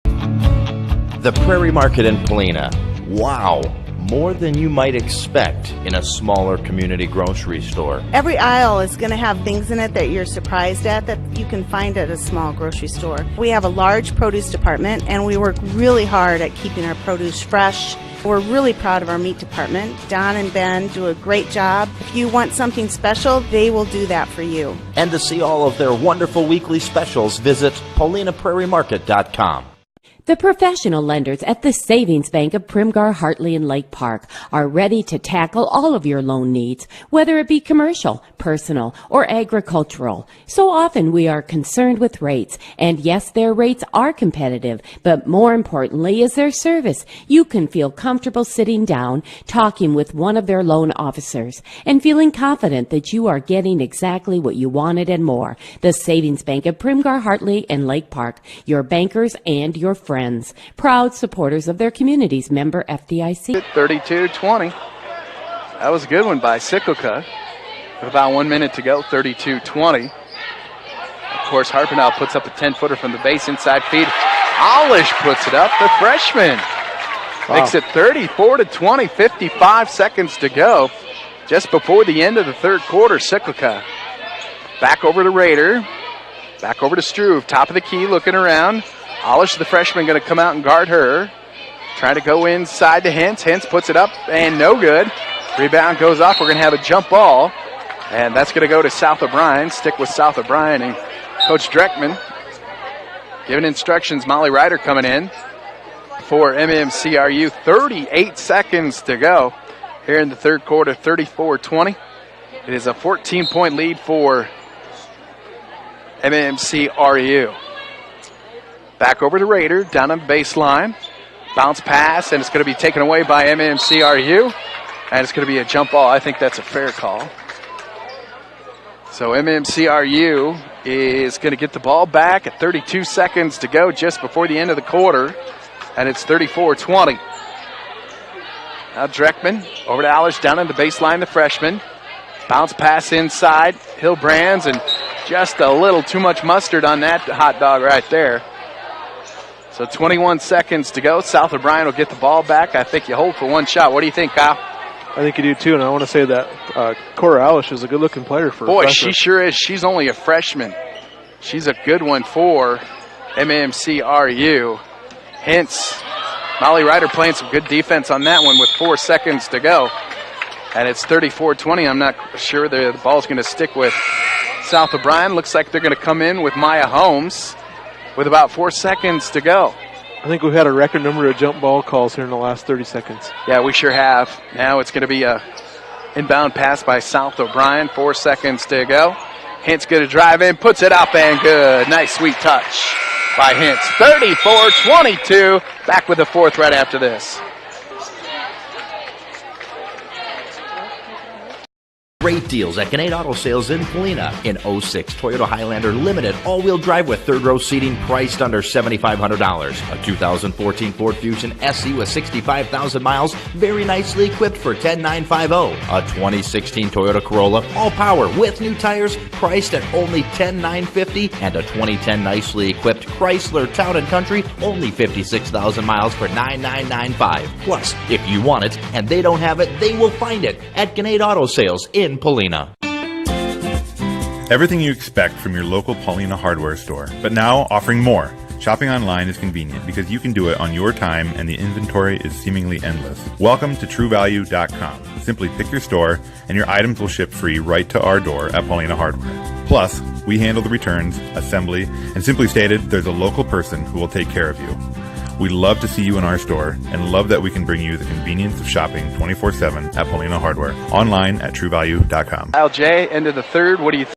The Prairie Market in Polina. Wow, more than you might expect in a smaller community grocery store. Every aisle is going to have things in it that you're surprised at that you can find at a small grocery store. We have a large produce department, and we work really hard at keeping our produce fresh. We're really proud of our meat department. Don and Ben do a great job. If you want something special, they will do that for you. And to see all of their wonderful weekly specials, visit PaulinaPrairieMarket.com. The professional lenders at the Savings Bank of Primgar, Hartley, and Lake Park are ready to tackle all of your loan needs, whether it be commercial, personal, or agricultural. So often we are concerned with rates, and yes, their rates are competitive, but more importantly is their service. You can feel comfortable sitting down, talking with one of their loan officers, and feeling confident that you are getting exactly what you wanted and more. The Savings Bank of Primgar, Hartley, and Lake Park, your bankers and your friends, proud supporters of their communities. Member FDIC. 32-20. That was a good one by Cyclica. With about 1 minute to go, 32-20. Of course, Harpenau puts up a 10-footer from the base inside feed. Olish puts it up, the freshman. Wow. Makes it 34-20, 55 seconds to go. Just before the end of the third quarter, Cyclica. Back over to Raider. Back over to Struve. Top of the key, looking around. Olish, the freshman, going to come out and guard her. Trying to go inside to Hintz. Hintz puts it up and no good. Rebound goes off. We're going to have a jump ball. And that's going to go to South O'Brien. Stick with South O'Brien and Coach Dreckman giving instructions. Molly Ryder coming in for MMCRU. 38 seconds to go here in the third quarter, 34-20. It is a 14-point lead for MMCRU. Back over to Raider, down on the baseline. Bounce pass, and it's going to be taken away by MMCRU. And it's going to be a jump ball. I think that's a fair call. So MMCRU is going to get the ball back at 32 seconds to go just before the end of the quarter. And it's 34-20. Now Dreckman over to Alish, down on the baseline, the freshman. Bounce pass inside, Hilbrands, and just a little too much mustard on that hot dog right there. So 21 seconds to go. South O'Brien will get the ball back. I think you hold for one shot. What do you think, Kyle? I think you do, too, and I want to say that Cora Alish is a good-looking player for Boy, a freshman. she sure is. She's only a freshman. She's a good one for MMCRU. Hence, Molly Ryder playing some good defense on that one with 4 seconds to go. And it's 34-20. I'm not sure the ball's going to stick with South O'Brien. Looks like they're going to come in with Maya Holmes with about 4 seconds to go. I think we've had a record number of jump ball calls here in the last 30 seconds. Yeah, we sure have. Now it's going to be a inbound pass by South O'Brien. 4 seconds to go. Hint's going to drive in, puts it up and good. Nice, sweet touch. by Hintz. 34-22. Back with the fourth right after this. Great deals at Gannett Auto Sales in Polina. In 06 Toyota Highlander Limited all-wheel drive with third-row seating priced under $7,500. A 2014 Ford Fusion SE with 65,000 miles, very nicely equipped for $10,950. A 2016 Toyota Corolla all-power with new tires priced at only $10,950. And a 2010 nicely equipped Chrysler Town & Country, only 56,000 miles for $9,995. Plus, if you want it and they don't have it, they will find it at Gannett Auto Sales in Polina. Everything you expect from your local Paulina hardware store, but now offering more. Shopping online is convenient because you can do it on your time and the inventory is seemingly endless. Welcome to TrueValue.com. Simply pick your store and your items will ship free right to our door at Paulina Hardware. Plus, we handle the returns, assembly, and simply stated, there's a local person who will take care of you. We love to see you in our store and love that we can bring you the convenience of shopping 24/7 at Paulina Hardware. Online at TrueValue.com. Kyle J, end of the third. What do you think?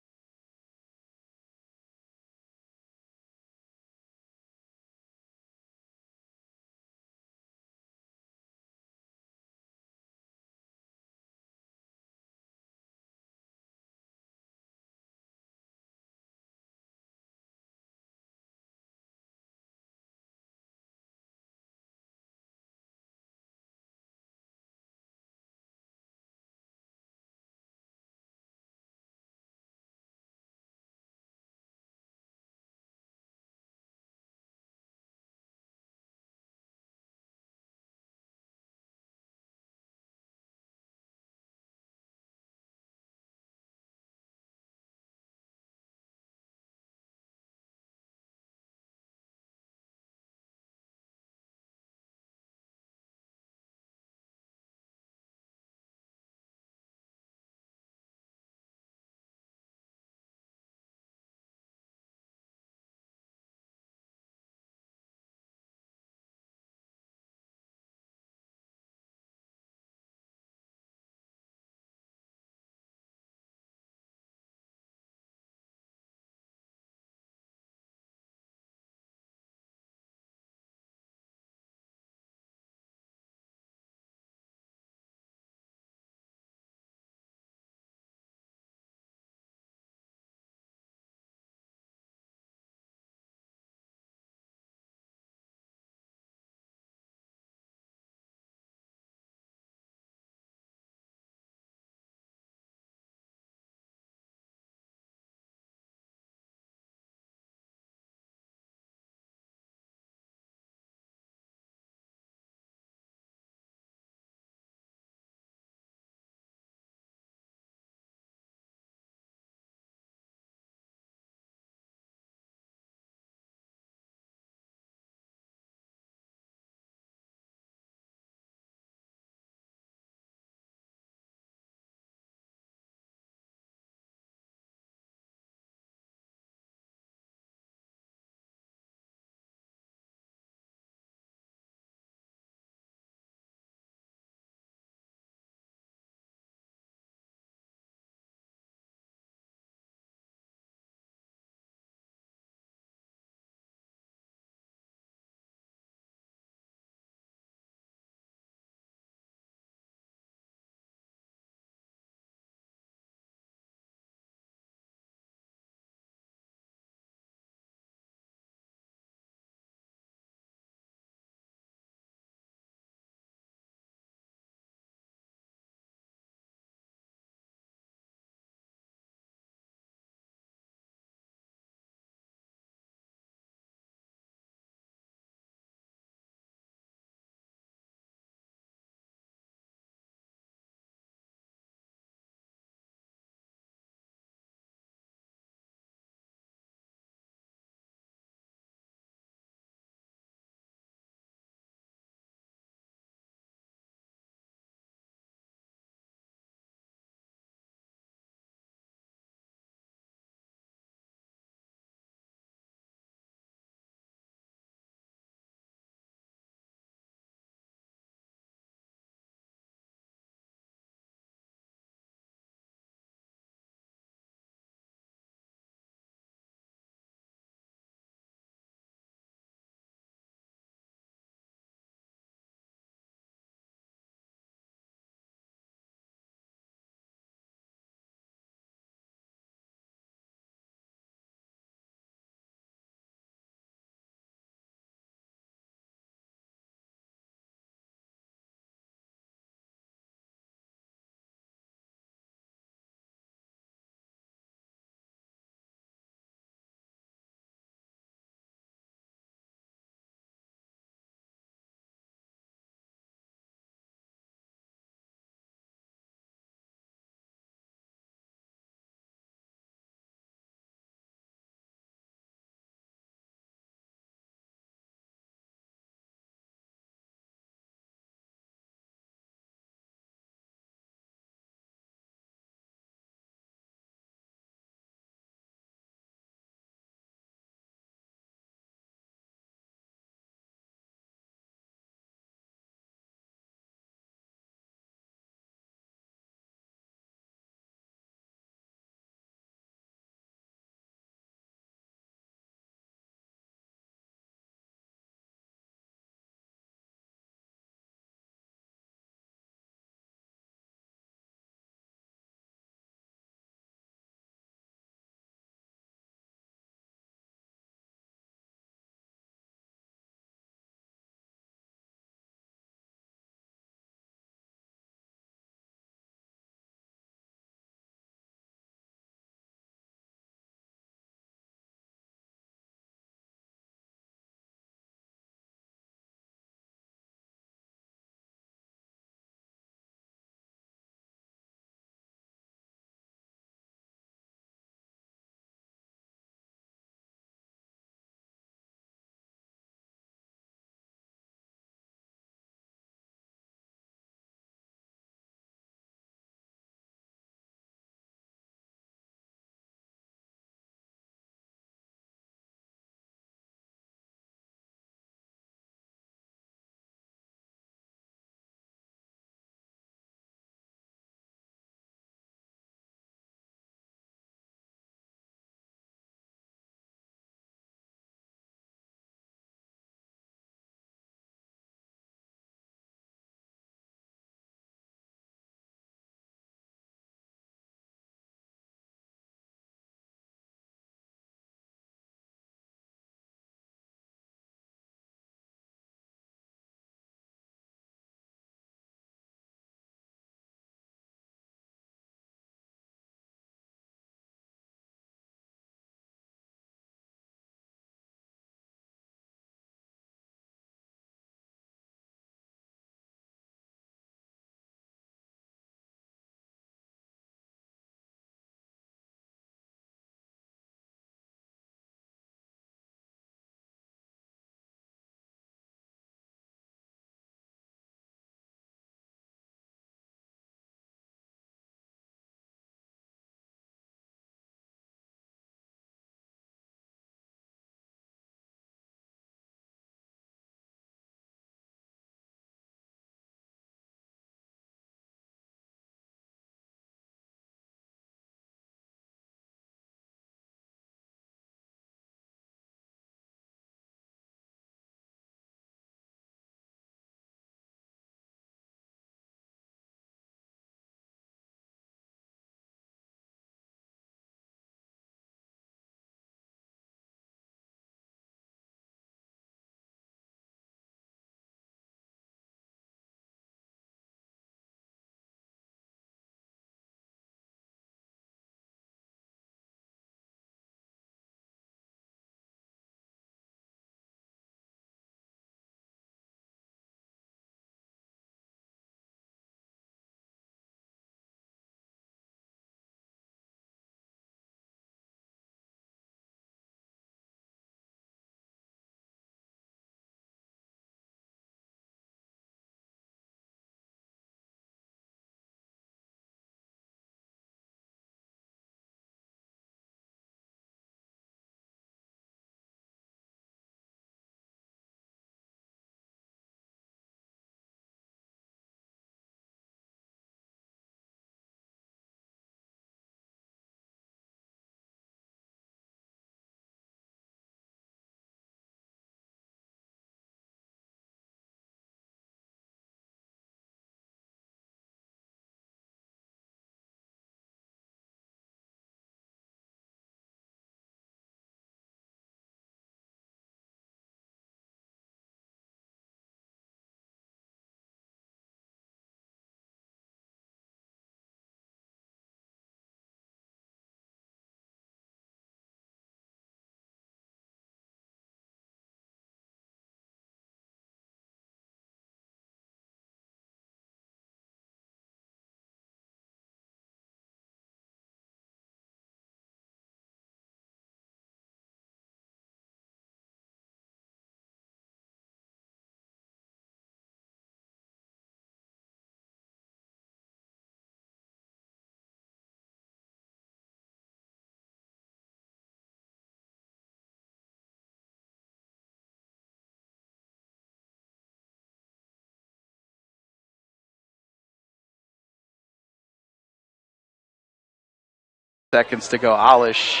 Seconds to go. Alish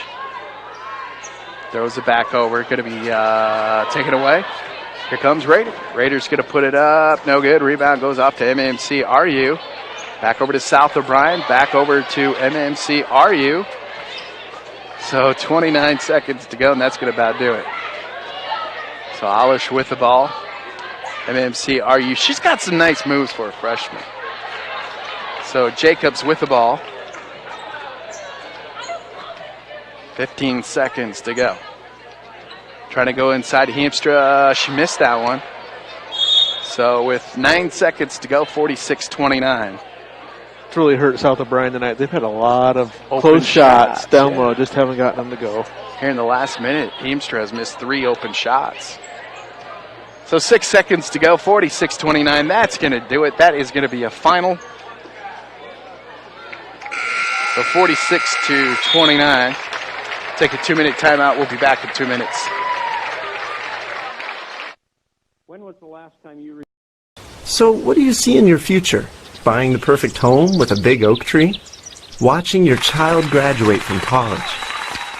throws it back over. Going to be taken away. Here comes Raider. Raiders going to put it up. No good. Rebound goes off to MMCRU. Back over to South O'Brien. Back over to MMCRU. So 29 seconds to go, and that's going to about do it. So Alish with the ball. MMCRU. She's got some nice moves for a freshman. So Jacobs with the ball. 15 seconds to go. Trying to go inside Heemstra. She missed that one. So with 9 seconds to go, 46-29. It's really hurt South O'Brien tonight. They've had a lot of Open close shots down yeah. low, just haven't gotten them to go. Here in the last minute, Heemstra has missed 3 open shots. So 6 seconds to go, 46-29. That's going to do it. That is going to be a final. So 46-29. Take a 2-minute timeout. We'll be back in 2 minutes. When was the last time you... So what do you see in your future? Buying the perfect home with a big oak tree? Watching your child graduate from college?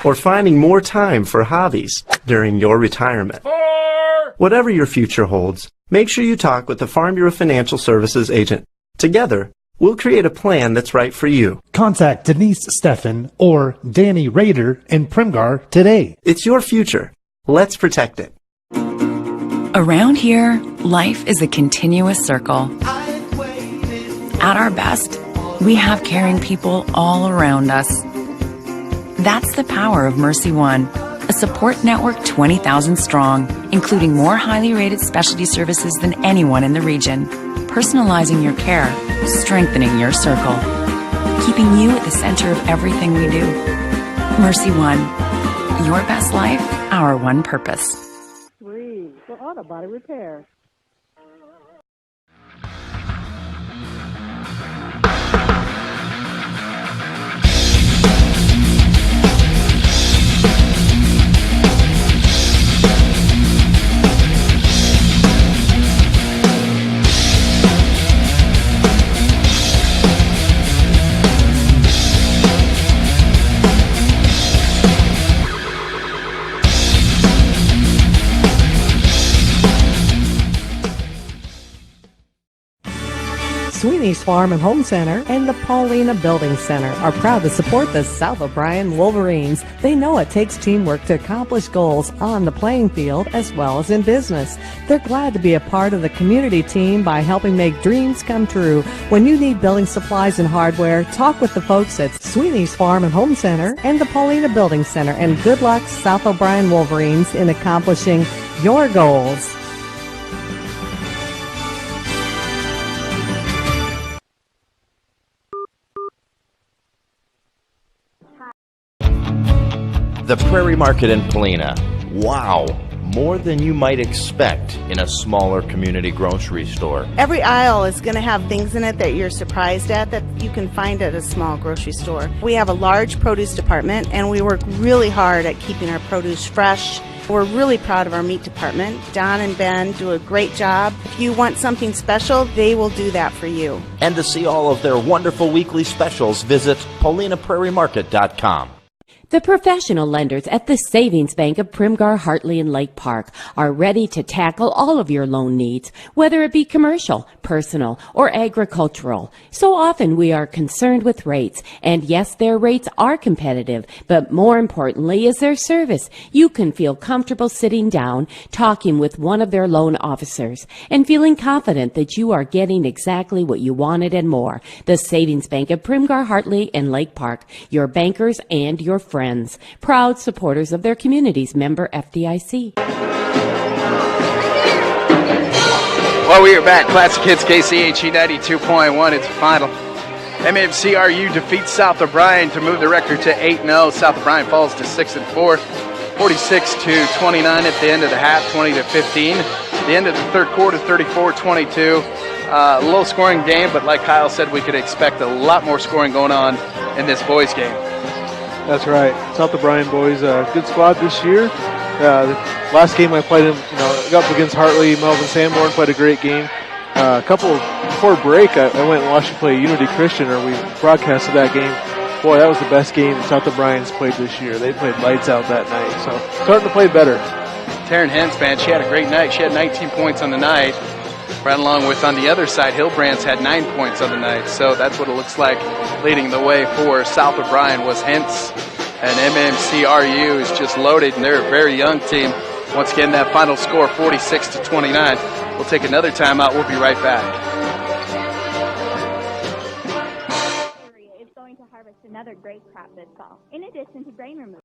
Or finding more time for hobbies during your retirement? Whatever your future holds, make sure you talk with the Farm Bureau Financial Services agent. Together, we'll create a plan that's right for you. Contact Denise Steffen or Danny Rader in Primgar today. It's your future. Let's protect it. Around here, life is a continuous circle. At our best, we have caring people all around us. That's the power of Mercy One, a support network 20,000 strong, including more highly rated specialty services than anyone in the region, personalizing your care, strengthening your circle, keeping you at the center of everything we do. Mercy One, your best life, our one purpose. For auto body repair. Sweeney's Farm and Home Center and the Paulina Building Center are proud to support the South O'Brien Wolverines. They know it takes teamwork to accomplish goals on the playing field as well as in business. They're glad to be a part of the community team by helping make dreams come true. When you need building supplies and hardware, talk with the folks at Sweeney's Farm and Home Center and the Paulina Building Center. And good luck, South O'Brien Wolverines, in accomplishing your goals. The Prairie Market in Polina. Wow, more than you might expect in a smaller community grocery store. Every aisle is going to have things in it that you're surprised at that you can find at a small grocery store. We have a large produce department, and we work really hard at keeping our produce fresh. We're really proud of our meat department. Don and Ben do a great job. If you want something special, they will do that for you. And to see all of their wonderful weekly specials, visit PaulinaPrairieMarket.com. The professional lenders at the Savings Bank of Primgar, Hartley, and Lake Park are ready to tackle all of your loan needs, whether it be commercial, personal, or agricultural. So often we are concerned with rates, and yes, their rates are competitive, but more importantly is their service. You can feel comfortable sitting down, talking with one of their loan officers, and feeling confident that you are getting exactly what you wanted and more. The Savings Bank of Primgar, Hartley, and Lake Park, your bankers and your friends. Proud supporters of their communities, member FDIC. Well, we are back. Classic Hits KCHE 92.1. It's final. MMCRU defeats South O'Brien to move the record to 8-0. South O'Brien falls to 6-4. 46-29 at the end of the half, 20-15. At the end of the third quarter, 34-22. Low scoring game, but like Kyle said, we could expect a lot more scoring going on in this boys game. That's right. South O'Brien boys, good squad this year. The last game I played, up against Hartley, Melvin Sanborn played a great game. A couple before break, I went and watched them play Unity Christian, or we broadcasted that game. Boy, that was the best game South O'Brien's played this year. They played lights out that night, so starting to play better. Taryn Hens, man, she had a great night. She had 19 points on the night. Right along with, on the other side, Hillbrandt's had 9 points on the night. So that's what it looks like. Leading the way for South O'Brien was Hens. And MMCRU is just loaded, and they're a very young team. Once again, that final score, 46-29. We'll take another timeout. We'll be right back. Is going to harvest another great crop this fall, in addition to grain removal.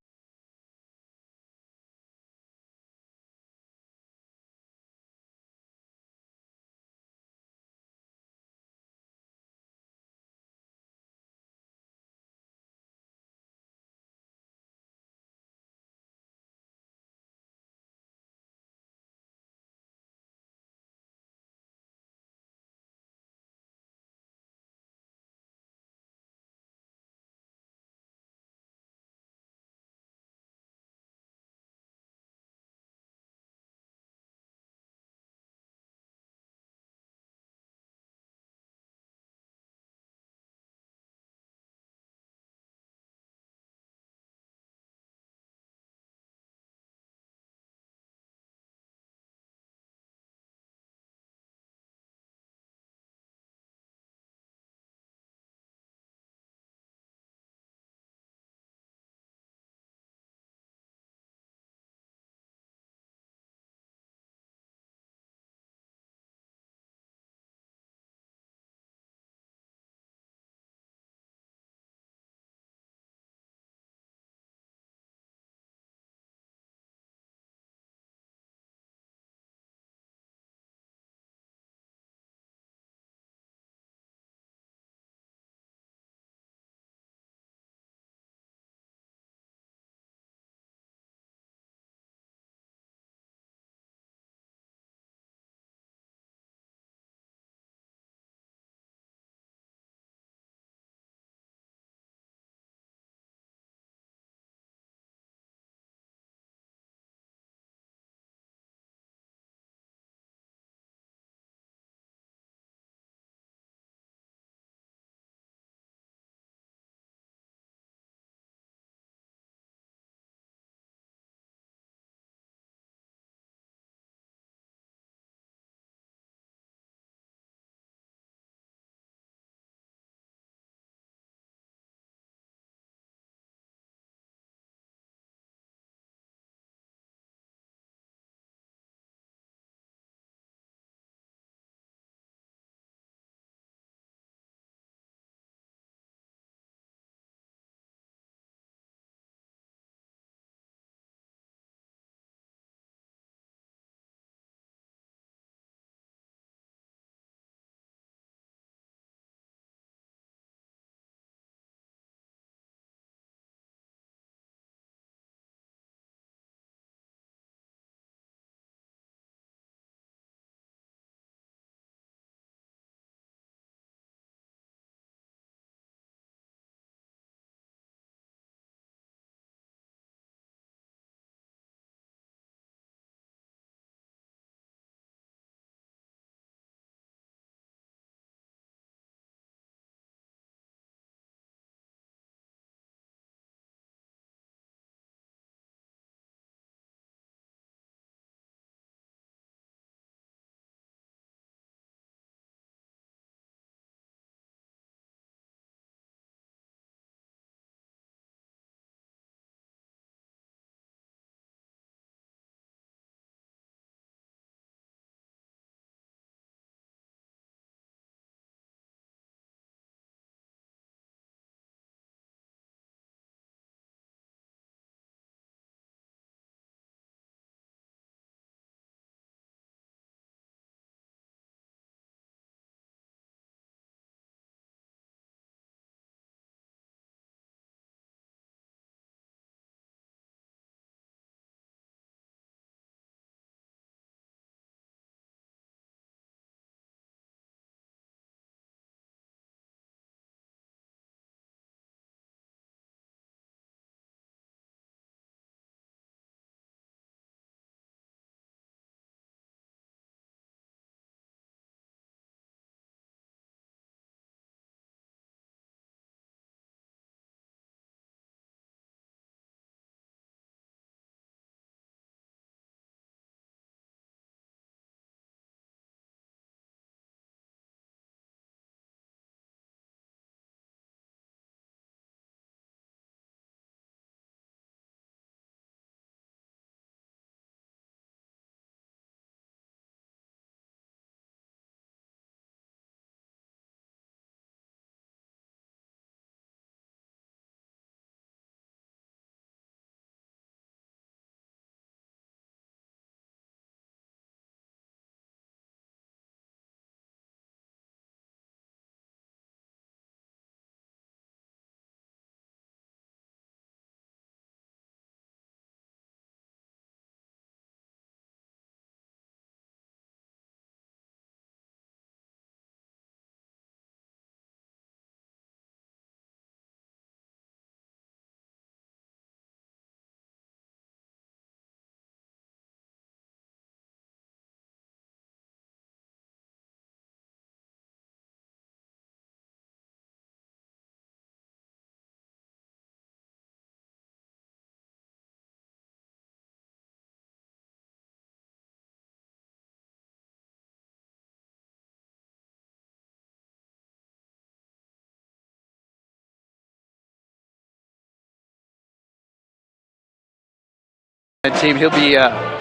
team. He'll be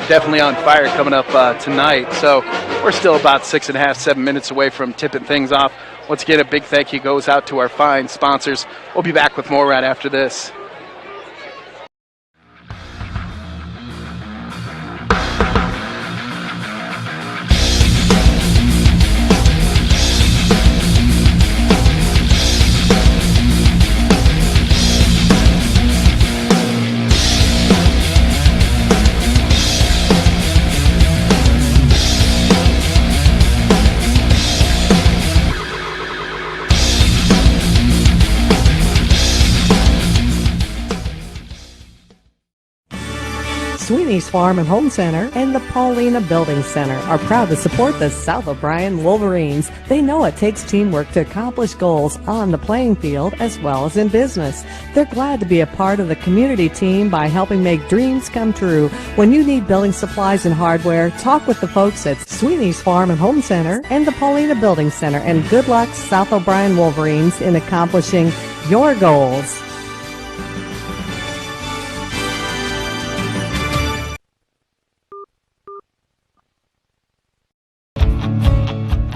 definitely on fire coming up tonight. So we're still about 6.5, 7 minutes away from tipping things off. Once again, a big thank you goes out to our fine sponsors. We'll be back with more right after this. Sweeney's Farm and Home Center and the Paulina Building Center are proud to support the South O'Brien Wolverines. They know it takes teamwork to accomplish goals on the playing field as well as in business. They're glad to be a part of the community team by helping make dreams come true. When you need building supplies and hardware, talk with the folks at Sweeney's Farm and Home Center and the Paulina Building Center. And good luck, South O'Brien Wolverines, in accomplishing your goals.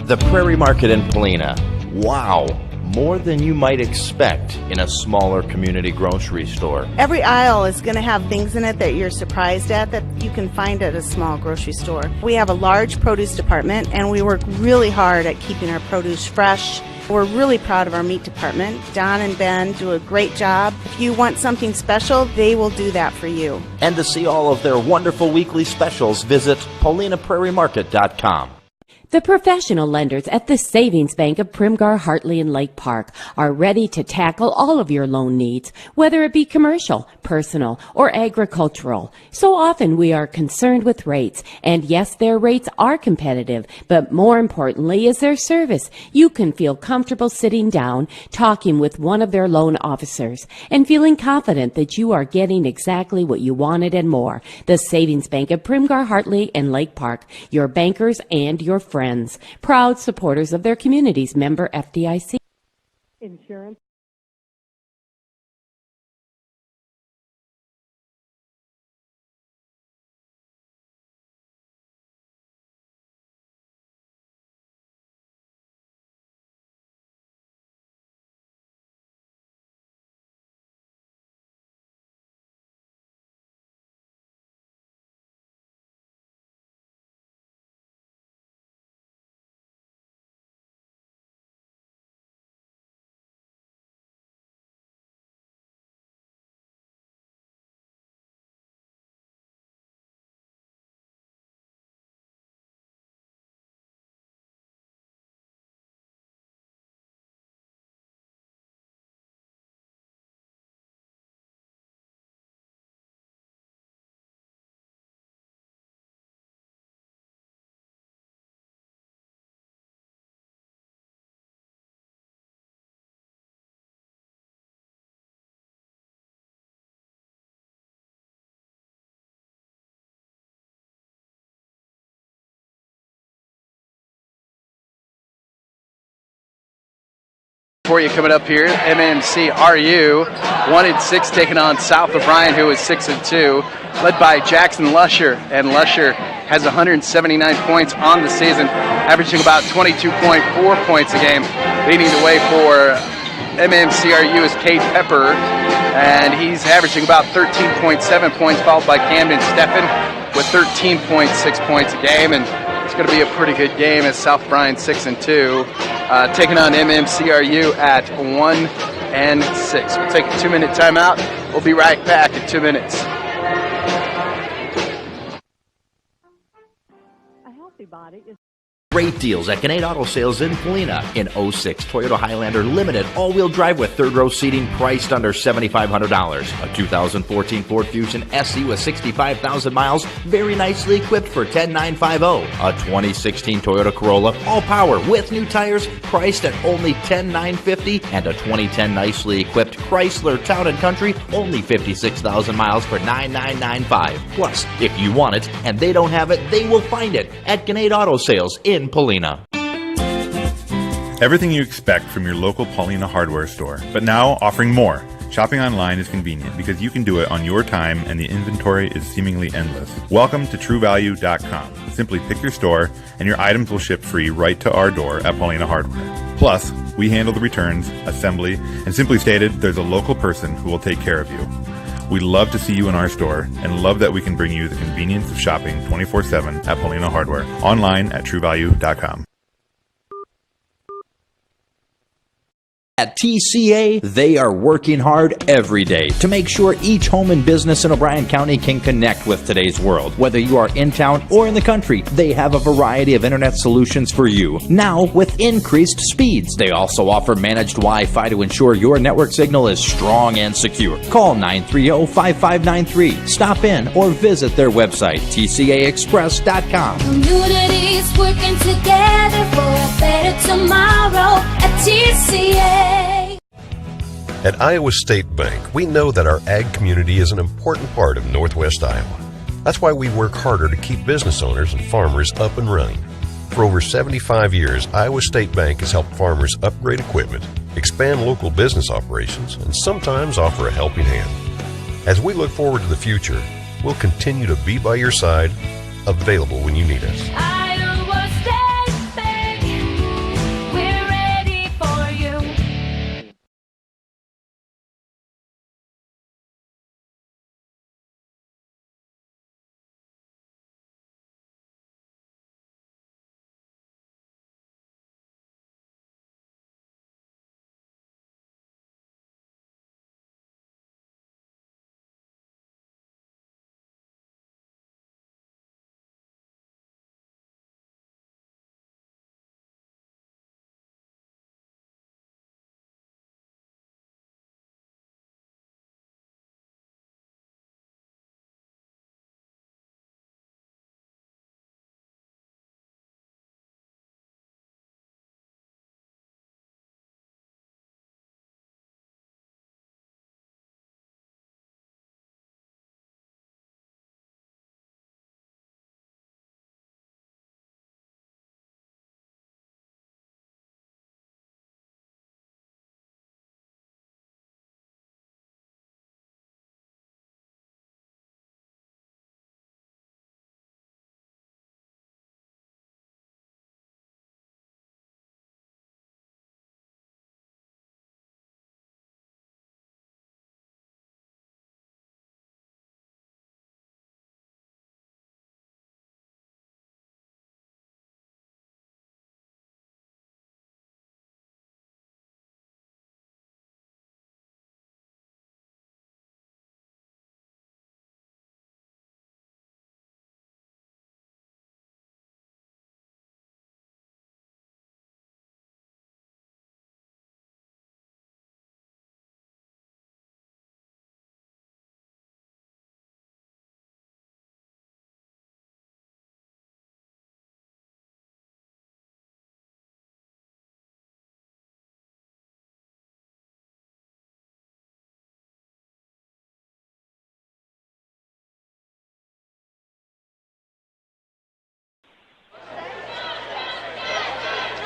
The Prairie Market in Polina. Wow, more than you might expect in a smaller community grocery store. Every aisle is going to have things in it that you're surprised at that you can find at a small grocery store. We have a large produce department, and we work really hard at keeping our produce fresh. We're really proud of our meat department. Don and Ben do a great job. If you want something special, they will do that for you. And to see all of their wonderful weekly specials, visit PaulinaPrairieMarket.com. The professional lenders at the Savings Bank of Primgar, Hartley, and Lake Park are ready to tackle all of your loan needs, whether it be commercial, personal, or agricultural. So often we are concerned with rates, and yes, their rates are competitive, but more importantly is their service. You can feel comfortable sitting down, talking with one of their loan officers, and feeling confident that you are getting exactly what you wanted and more. The Savings Bank of Primgar, Hartley, and Lake Park, your bankers and your friends. Proud supporters of their communities. Member FDIC. Insurance. For you coming up here, MMCRU 1-6 taking on South O'Brien, who is 6-2, led by Jackson Lusher, and Lusher has 179 points on the season, averaging about 22.4 points a game. Leading the way for MMCRU is Cade Pepper, and he's averaging about 13.7 points, followed by Camden Steffen with 13.6 points a game, and it's going to be a pretty good game as South O'Brien 6-2. Taking on MMCRU at 1-6. We'll take a 2-minute timeout. We'll be right back in 2 minutes. A healthy body is Great deals at Gannett Auto Sales in Polina. In 06 Toyota Highlander Limited all-wheel drive with third-row seating priced under $7,500. A 2014 Ford Fusion SE with 65,000 miles, very nicely equipped for $10,950. A 2016 Toyota Corolla all-power with new tires priced at only $10,950. And a 2010 nicely equipped Chrysler Town & Country, only 56,000 miles for $9,995. Plus, if you want it and they don't have it, they will find it at Gannett Auto Sales in Polina. Everything you expect from your local Paulina hardware store, but now offering more. Shopping online is convenient because you can do it on your time and the inventory is seemingly endless. Welcome to TrueValue.com. Simply pick your store and your items will ship free right to our door at Paulina Hardware. Plus, we handle the returns, assembly, and simply stated, there's a local person who will take care of you. We love to see you in our store and love that we can bring you the convenience of shopping 24/7 at Paulina Hardware. Online at TrueValue.com. At TCA, they are working hard every day to make sure each home and business in O'Brien County can connect with today's world. Whether you are in town or in the country, they have a variety of internet solutions for you, now with increased speeds. They also offer managed Wi-Fi to ensure your network signal is strong and secure. Call 930-5593. Stop in or visit their website, tcaexpress.com. Communities working together for a better tomorrow at TCA. At Iowa State Bank, we know that our ag community is an important part of Northwest Iowa. That's why we work harder to keep business owners and farmers up and running. For over 75 years, Iowa State Bank has helped farmers upgrade equipment, expand local business operations, and sometimes offer a helping hand. As we look forward to the future, we'll continue to be by your side, available when you need us. Iowa State Bank, we're ready for you.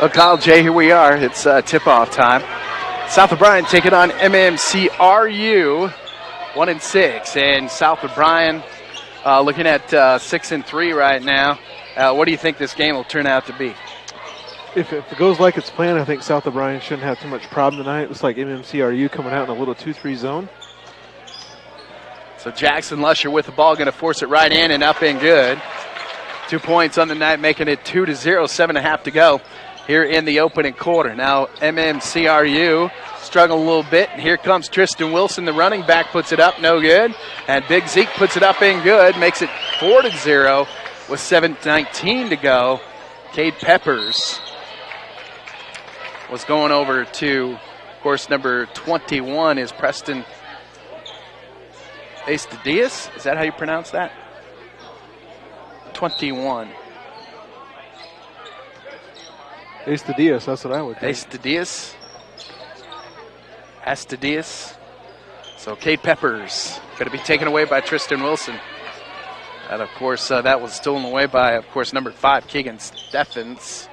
Well, Kyle J, here we are. It's tip-off time. South O'Brien taking on MMCRU, 1-6, and South O'Brien looking at 6-3 right now. What do you think this game will turn out to be? If it goes like it's planned, I think South O'Brien shouldn't have too much problem tonight. It looks like MMCRU coming out in a little 2-3 zone. So Jackson Lusher with the ball, going to force it right in and up and good. 2 points on the night, making it 2-0, 7.5 to go here in the opening quarter. Now MMCRU struggling a little bit. And here comes Tristan Wilson, the running back, puts it up, no good. And Big Zeke puts it up and good, makes it 4-0 with 7:19 to go. Cade Peppers was going over to, of course, number 21 is Preston Estadias. Is that how you pronounce that? 21. Estadias, that's what I would think. Estadias. So Cade Peppers going to be taken away by Tristan Wilson. And, of course, that was stolen away by, of course, number 5, Keegan Steffens.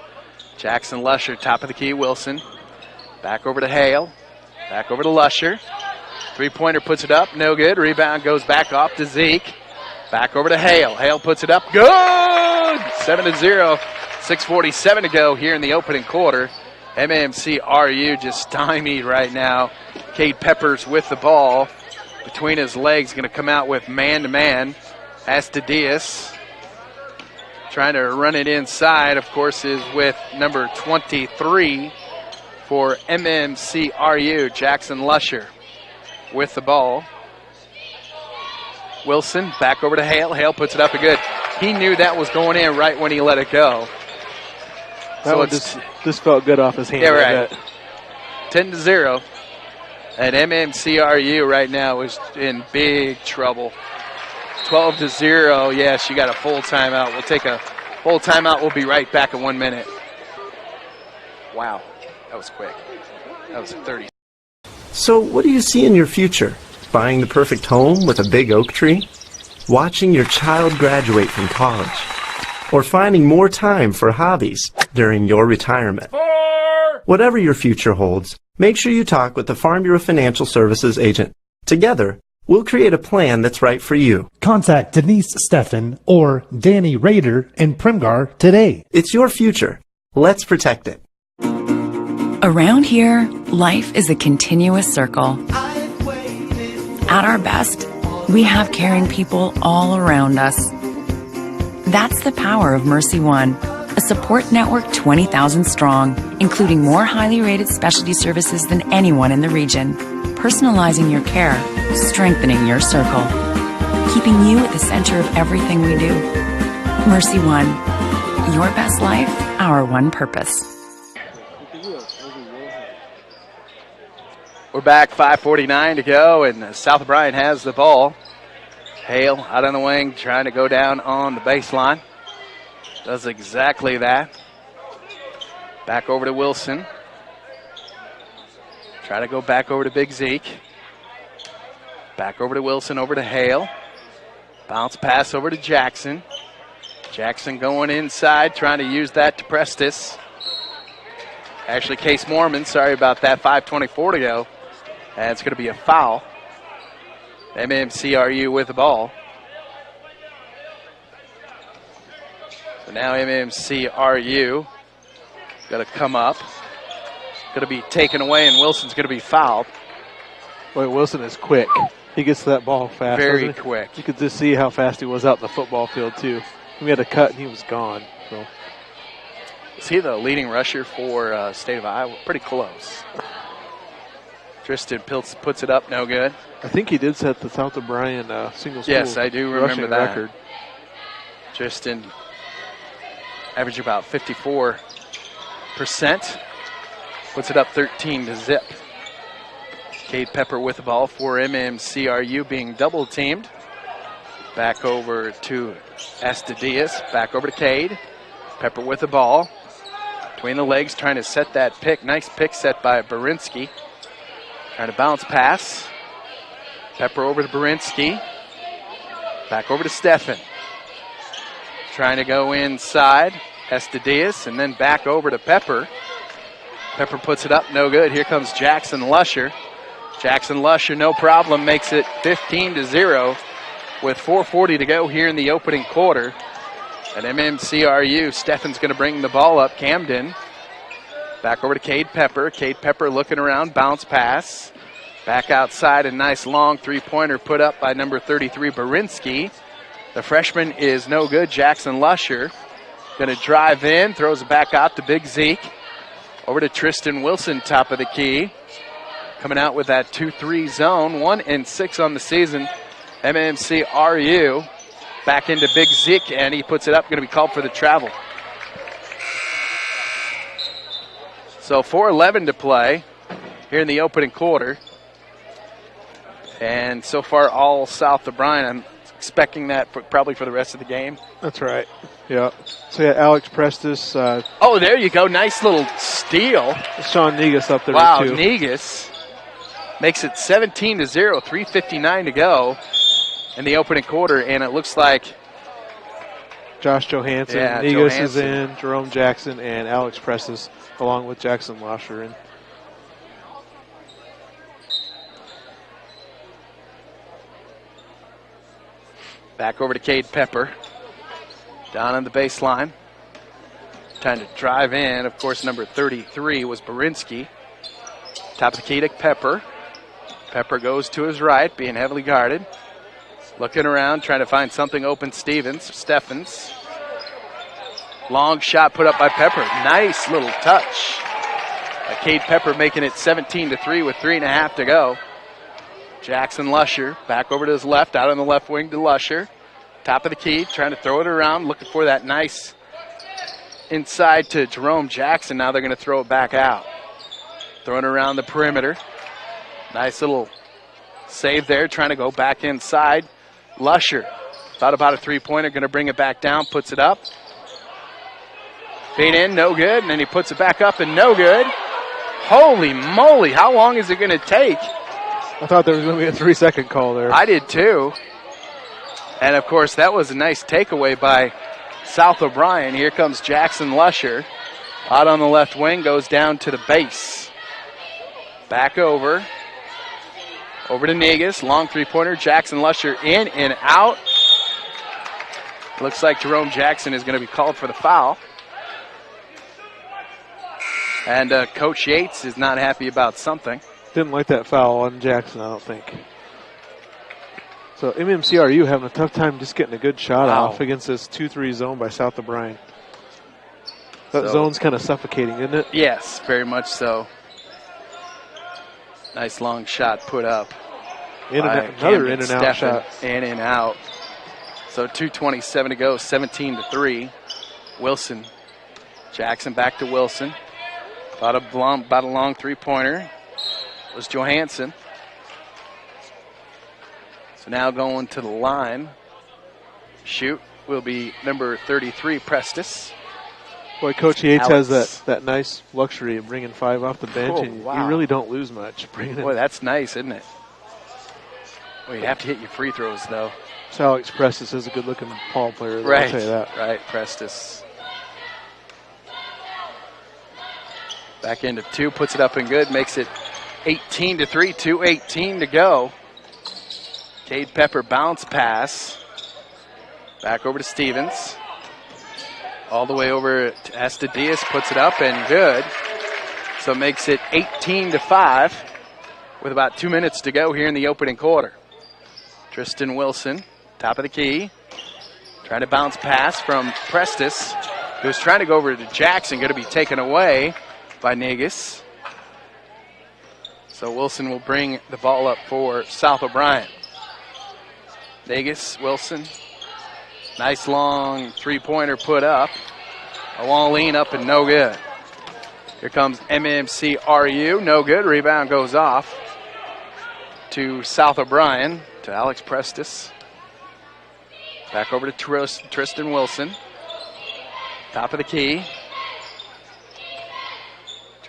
Jackson Lusher, top of the key, Wilson. Back over to Hale. Back over to Lusher. Three-pointer puts it up, no good. Rebound goes back off to Zeke. Back over to Hale. Hale puts it up, good! 7-0, 6:47 to go here in the opening quarter. MMCRU just stymied right now. Cade Peppers with the ball between his legs, going to come out with man-to-man. Astadias trying to run it inside, of course, is with number 23 for MMCRU, Jackson Lusher with the ball. Wilson back over to Hale. Hale puts it up and good. He knew that was going in right when he let it go. That one just felt good off his hand. Yeah, right. 10-0. And MMCRU right now is in big trouble. 12-0. Yes, you got a full timeout. We'll take a full timeout. We'll be right back in 1 minute. Wow, that was quick. That was 30. So what do you see in your future? Buying the perfect home with a big oak tree? Watching your child graduate from college? Or finding more time for hobbies during your retirement? Whatever your future holds, make sure you talk with the Farm Bureau Financial Services agent. Together, we'll create a plan that's right for you. Contact Denise Steffen or Danny Rader in Primgar today. It's your future. Let's protect it. Around here, life is a continuous circle. At our best, we have caring people all around us. That's the power of Mercy One, a support network 20,000 strong, including more highly rated specialty services than anyone in the region, personalizing your care, strengthening your circle, keeping you at the center of everything we do. Mercy One, your best life, our one purpose. We're back, 5:49 to go, and South Bryan has the ball. Hale out on the wing, trying to go down on the baseline. Does exactly that. Back over to Wilson. Try to go back over to Big Zeke. Back over to Wilson, over to Hale. Bounce pass over to Jackson. Jackson going inside, trying to use that to Prestis. Actually, Case Mormon, sorry about that, 5:24 to go. And it's going to be a foul. MMCRU with the ball. So now MMCRU got to come up. Going to be taken away, and Wilson's going to be fouled. Boy, Wilson is quick. He gets to that ball fast. Very quick. You could just see how fast he was out in the football field, too. He had a cut, and he was gone. So. Is he the leading rusher for State of Iowa? Pretty close. Tristan Piltz puts it up, no good. I think he did set the South O'Brien single school. Yes, I do remember that. Record. Tristan averaged about 54%. Puts it up 13-0. Cade Pepper with the ball for MMCRU being double teamed. Back over to Astadias. Back over to Cade. Pepper with the ball. Between the legs, trying to set that pick. Nice pick set by Barinsky. Trying to bounce pass. Pepper over to Barinsky. Back over to Steffen. Trying to go inside. Estadias, and then back over to Pepper. Pepper puts it up, no good. Here comes Jackson Lusher. Jackson Lusher, no problem, makes it 15-0 with 4:40 to go here in the opening quarter. At MMCRU, Steffen's going to bring the ball up. Camden. Back over to Cade Pepper. Cade Pepper looking around, bounce pass. Back outside, a nice long three-pointer put up by number 33, Barinsky. The freshman is no good, Jackson Lusher. Going to drive in, throws it back out to Big Zeke. Over to Tristan Wilson, top of the key. Coming out with that 2-3 zone, 1-6 on the season. MMCRU back into Big Zeke, and he puts it up, going to be called for the travel. So 4:11 to play here in the opening quarter. And so far, all South O'Brien. I'm expecting that probably for the rest of the game. That's right. Yeah. So, yeah, Alex Prestis. Oh, there you go. Nice little steal. Sean Negus up there, wow, too. Negus makes it 17-0, 3:59 to go in the opening quarter. And it looks like Josh Johansson, Negus is in, Jerome Jackson, and Alex Prestis, along with Jackson Lusher. And Back over to Cade Pepper. Down on the baseline. Trying to drive in. Of course, number 33 was Barinsky. Top of the key to Pepper. Pepper goes to his right, being heavily guarded. Looking around, trying to find something open. Steffens. Long shot put up by Pepper. Nice little touch. Cade Pepper making it 17-3 with 3.5 to go. Jackson Lusher back over to his left, out on the left wing to Lusher. Top of the key, trying to throw it around, looking for that nice inside to Jerome Jackson. Now they're going to throw it back out. Throwing it around the perimeter. Nice little save there, trying to go back inside. Lusher thought about a three-pointer, going to bring it back down, puts it up. Feed in, no good, and then he puts it back up and no good. Holy moly, how long is it going to take? I thought there was going to be a 3-second call there. I did too. And of course, that was a nice takeaway by South O'Brien. Here comes Jackson Lusher. Out on the left wing, goes down to the base. Back over. Over to Negus. Long three-pointer. Jackson Lusher in and out. Looks like Jerome Jackson is going to be called for the foul. And Coach Yates is not happy about something. Didn't like that foul on Jackson, I don't think. So MMCRU having a tough time just getting a good shot off against this 2-3 zone by South O'Brien. That zone's kind of suffocating, isn't it? Yes, very much so. Nice long shot put up. Another in and out shot. In and out. So 2:27 to go, 17-3. Wilson. Jackson back to Wilson. About a long three-pointer. Was Johansson. So now going to the line. Shoot will be number 33, Prestis. Boy, Coach Yates has that nice luxury of bringing 5 off the bench, and you really don't lose much. Boy, that's nice, isn't it? Well, you'd have to hit your free throws, though. So Alex Prestis is a good-looking ball player, right, I'll tell you that. Right, Prestis. Back into 2, puts it up and good, makes it 18-3, 2:18 to go. Cade Pepper bounce pass. Back over to Stevens. All the way over to Estadias, puts it up and good. So makes it 18-5 with about 2 minutes to go here in the opening quarter. Tristan Wilson, top of the key. Trying to bounce pass from Prestis, who's trying to go over to Jackson, going to be taken away by Negus. So Wilson will bring the ball up for South O'Brien. Negus, Wilson. Nice long three-pointer put up. A long lean up and no good. Here comes MMCRU. No good. Rebound goes off to South O'Brien, to Alex Prestis. Back over to Tristan Wilson. Top of the key.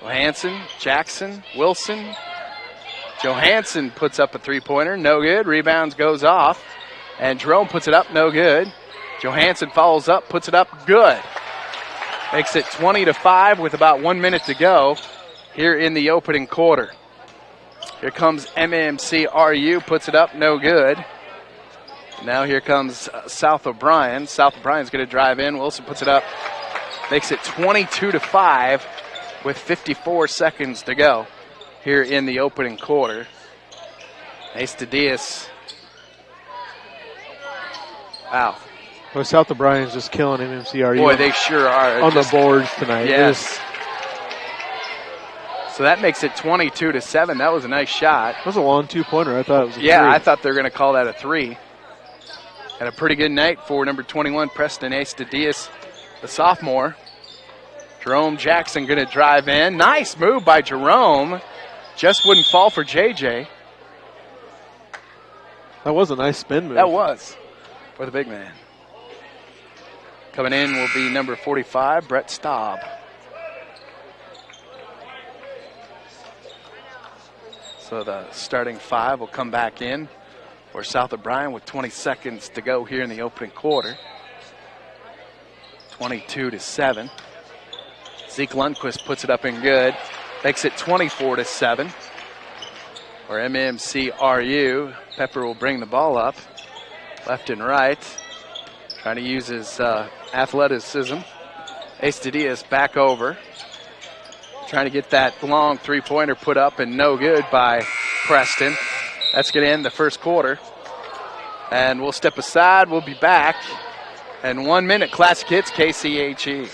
Johansson, Jackson, Wilson. Johansson puts up a three-pointer. No good. Rebounds goes off. And Jerome puts it up. No good. Johansson follows up, puts it up. Good. Makes it 20-5 with about 1 minute to go here in the opening quarter. Here comes MMCRU, puts it up, no good. Now here comes South O'Brien. South O'Brien's going to drive in. Wilson puts it up, makes it 22-5 with 54 seconds to go here in the opening quarter. Estadias. Wow. Well, South O'Brien's just killing MMCRU. Boy, they sure are. On the boards tonight. Yes. So that makes it 22-7. That was a nice shot. That was a long two-pointer. I thought it was a 3. I thought they were going to call that a 3. And a pretty good night for number 21, Preston Estadias, the sophomore. Jerome Jackson going to drive in. Nice move by Jerome. Just wouldn't fall for JJ. That was a nice spin move. That was for the big man. Coming in will be number 45, Brett Staub. So the starting 5 will come back in for South O'Brien with 20 seconds to go here in the opening quarter. 22-7. Zeke Lundquist puts it up in good. Makes it 24-7. For MMCRU, Pepper will bring the ball up. left and right. Trying to use his athleticism. Ace Diaz back over. Trying to get that long three-pointer put up and no good by Preston. That's going to end the first quarter. And we'll step aside. We'll be back. And 1 minute, Classic Hits, KCHE.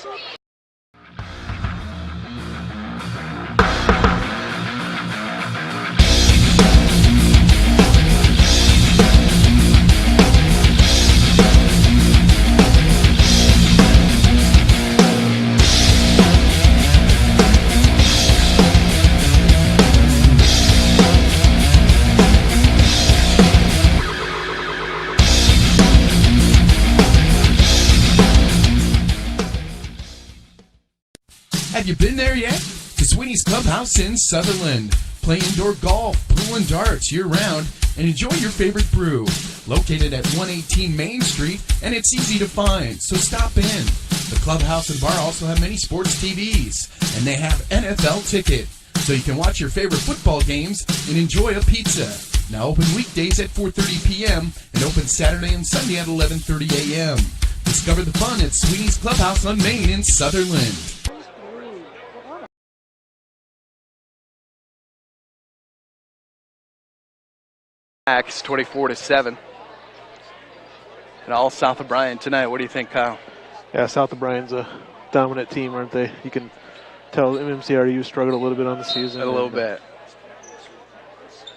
Have you been there yet? To Sweeney's Clubhouse in Sutherland. Play indoor golf, pool, and darts year-round, and enjoy your favorite brew. Located at 118 Main Street, and it's easy to find, so stop in. The clubhouse and bar also have many sports TVs, and they have NFL Ticket, so you can watch your favorite football games and enjoy a pizza. Now open weekdays at 4:30 p.m. and open Saturday and Sunday at 11:30 a.m. Discover the fun at Sweeney's Clubhouse on Main in Sutherland. It's 24-7. And all South O'Brien tonight. What do you think, Kyle? Yeah, South O'Brien's a dominant team, aren't they? You can tell MMCRU struggled a little bit on the season. A little bit.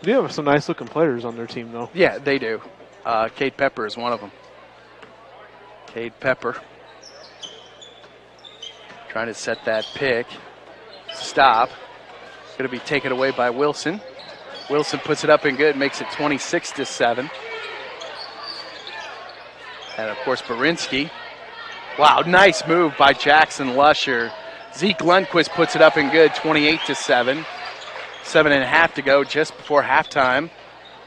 They have some nice-looking players on their team, though. Yeah, they do. Cade Pepper is one of them. Cade Pepper. Trying to set that pick. Stop. Going to be taken away by Wilson. Wilson puts it up and good, makes it 26-7. And, of course, Barinsky. Wow, nice move by Jackson Lusher. Zeke Lundquist puts it up and good, 28-7. 7.5 to go just before halftime.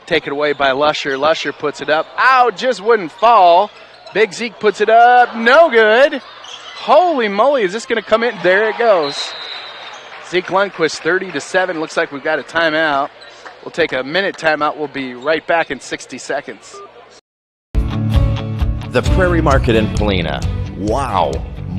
Taken away by Lusher. Lusher puts it up. Ow, just wouldn't fall. Big Zeke puts it up. No good. Holy moly, is this going to come in? There it goes. Zeke Lundquist, 30-7. Looks like we've got a timeout. We'll take a minute timeout. We'll be right back in 60 seconds. The Prairie Market in Polina. Wow,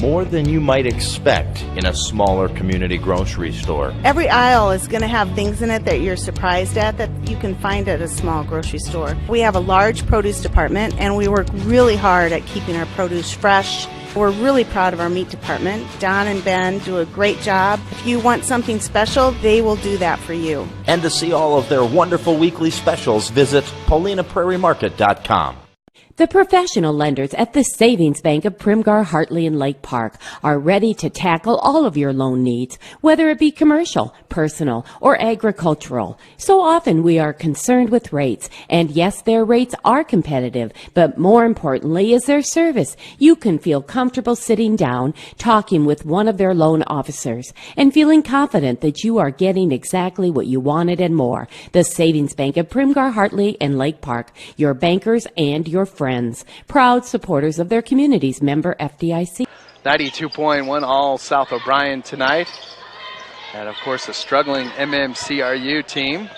more than you might expect in a smaller community grocery store. Every aisle is going to have things in it that you're surprised at that you can find at a small grocery store. We have a large produce department, and we work really hard at keeping our produce fresh. We're really proud of our meat department. Don and Ben do a great job. If you want something special, they will do that for you. And to see all of their wonderful weekly specials, visit PaulinaPrairieMarket.com. The professional lenders at the Savings Bank of Primgar, Hartley, and Lake Park are ready to tackle all of your loan needs, whether it be commercial, personal, or agricultural. So often we are concerned with rates, and yes, their rates are competitive, but more importantly is their service. You can feel comfortable sitting down, talking with one of their loan officers, and feeling confident that you are getting exactly what you wanted and more. The Savings Bank of Primgar, Hartley, and Lake Park, your bankers and your friends, proud supporters of their communities, member FDIC. 92.1 all South O'Brien tonight. And of course a struggling MMCRU team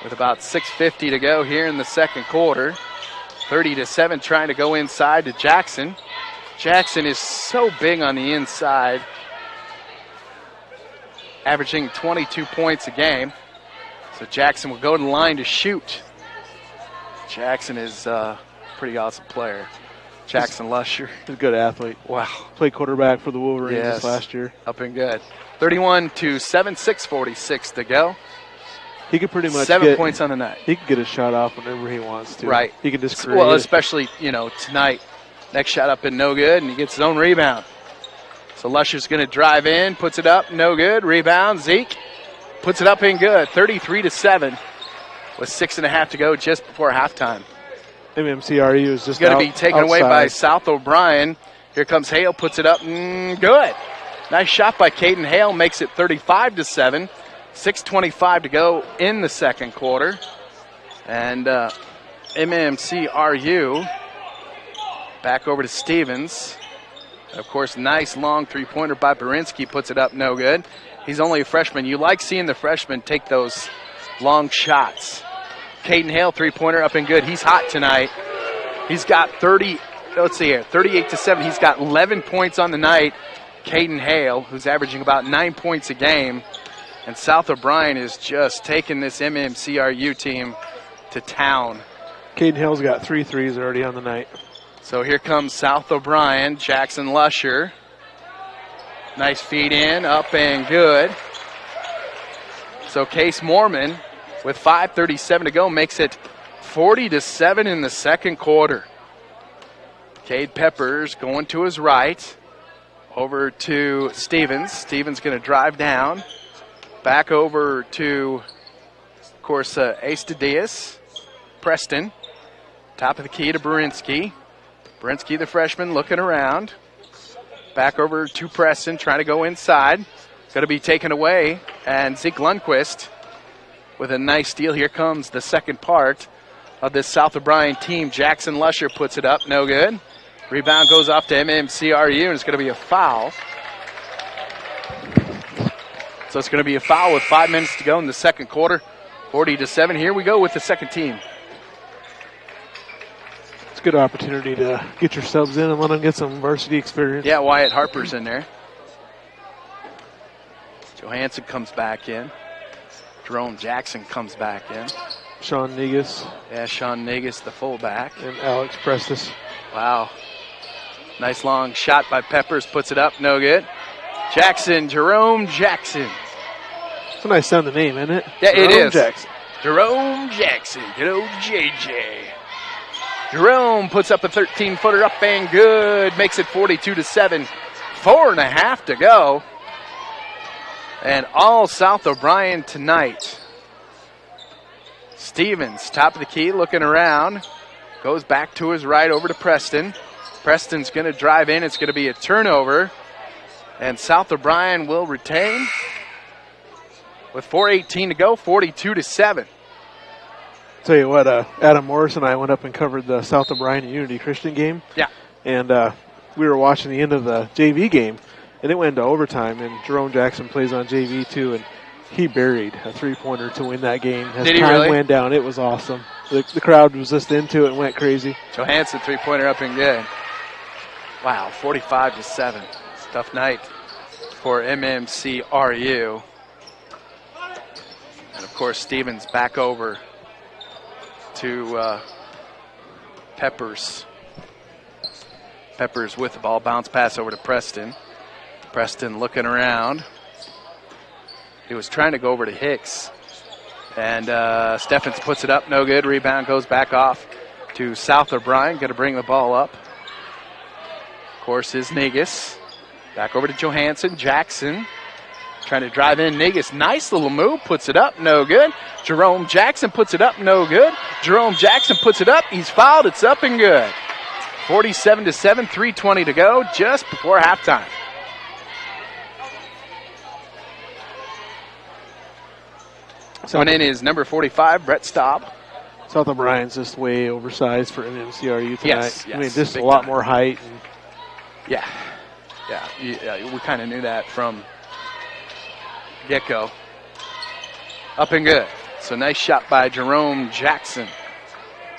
with about 6:50 to go here in the second quarter. 30-7 trying to go inside to Jackson. Jackson is so big on the inside, averaging 22 points a game. So Jackson will go to the line to shoot. Jackson is pretty awesome player. Jackson Lusher. He's a good athlete. Wow. Played quarterback for the Wolverines this last year. Up and good. 31-7, 6:46 to go. He could pretty much 7 points on the night. He can get a shot off whenever he wants to. Right. He can just create. Well, especially, tonight. Next shot up and no good, and he gets his own rebound. So Lusher's going to drive in, puts it up, no good. Rebound, Zeke puts it up and good. 33-7 with 6.5 to go just before halftime. MMCRU is just going to be taken away by South O'Brien. Here comes Hale, puts it up, good. Nice shot by Caden Hale, makes it 35-7. 6:25 to go in the second quarter. And MMCRU back over to Stevens. Of course, nice long three-pointer by Barinsky, puts it up, no good. He's only a freshman. You like seeing the freshmen take those long shots. Caden Hale, three-pointer up and good. He's hot tonight. He's got 38-7. He's got 11 points on the night. Caden Hale, who's averaging about 9 points a game. And South O'Brien is just taking this MMCRU team to town. Caden Hale's got 3 threes already on the night. So here comes South O'Brien, Jackson Lusher. Nice feed in, up and good. So Case Mormon, with 5:37 to go, makes it 40-7 in the second quarter. Cade Peppers going to his right. Over to Stevens. Stevens going to drive down. Back over to, of course, Ace Diaz. Preston. Top of the key to Berinsky. Berinsky, the freshman, looking around. Back over to Preston, trying to go inside. Going to be taken away. And Zeke Lundquist with a nice steal. Here comes the second part of this South O'Brien team. Jackson Lusher puts it up. No good. Rebound goes off to MMCRU, and it's going to be a foul. So it's going to be a foul with 5 minutes to go in the second quarter. 40-7. Here we go with the second team. It's a good opportunity to get your subs in and let them get some varsity experience. Yeah, Wyatt Harper's in there. Johansson comes back in. Jerome Jackson comes back in. Sean Negus. Yeah, Sean Negus, the fullback. And Alex Prestis. Wow. Nice long shot by Peppers, puts it up, no good. Jackson, Jerome Jackson. It's a nice sounding name, isn't it? Yeah, Jerome it is. Jackson. Jerome Jackson, good old JJ. Jerome puts up a 13-footer up and good. Makes it 42-7. 4.5 to go. And all South O'Brien tonight. Stevens, top of the key, looking around. Goes back to his right over to Preston. Preston's going to drive in. It's going to be a turnover. And South O'Brien will retain. With 4:18 to go, 42-7. Tell you what, Adam Morris and I went up and covered the South O'Brien Unity Christian game. Yeah. And we were watching the end of the JV game, and it went into overtime, and Jerome Jackson plays on JV too, and he buried a three-pointer to win that game. As Did he time really? went down, it was awesome. The crowd was just into it and went crazy. Johansson, three-pointer up and good. Wow, 45-7. Tough night for MMCRU. And, of course, Stevens back over to Peppers. Peppers with the ball. Bounce pass over to Preston. Preston looking around. He was trying to go over to Hicks. And Steffens puts it up. No good. Rebound goes back off to South O'Brien. Going to bring the ball up. Of course, is Negus. Back over to Johansson. Jackson trying to drive in. Negus, nice little move. Puts it up. No good. Jerome Jackson puts it up. No good. Jerome Jackson puts it up. He's fouled. It's up and good. 47-7. 3:20 to go. Just before halftime. Coming in is number 45, Brett Staub. South O'Brien's just way oversized for MMCRU tonight. Yes, I mean, just a big lot time. more height. And Yeah, we kind of knew that from get-go. Up and good. So nice shot by Jerome Jackson.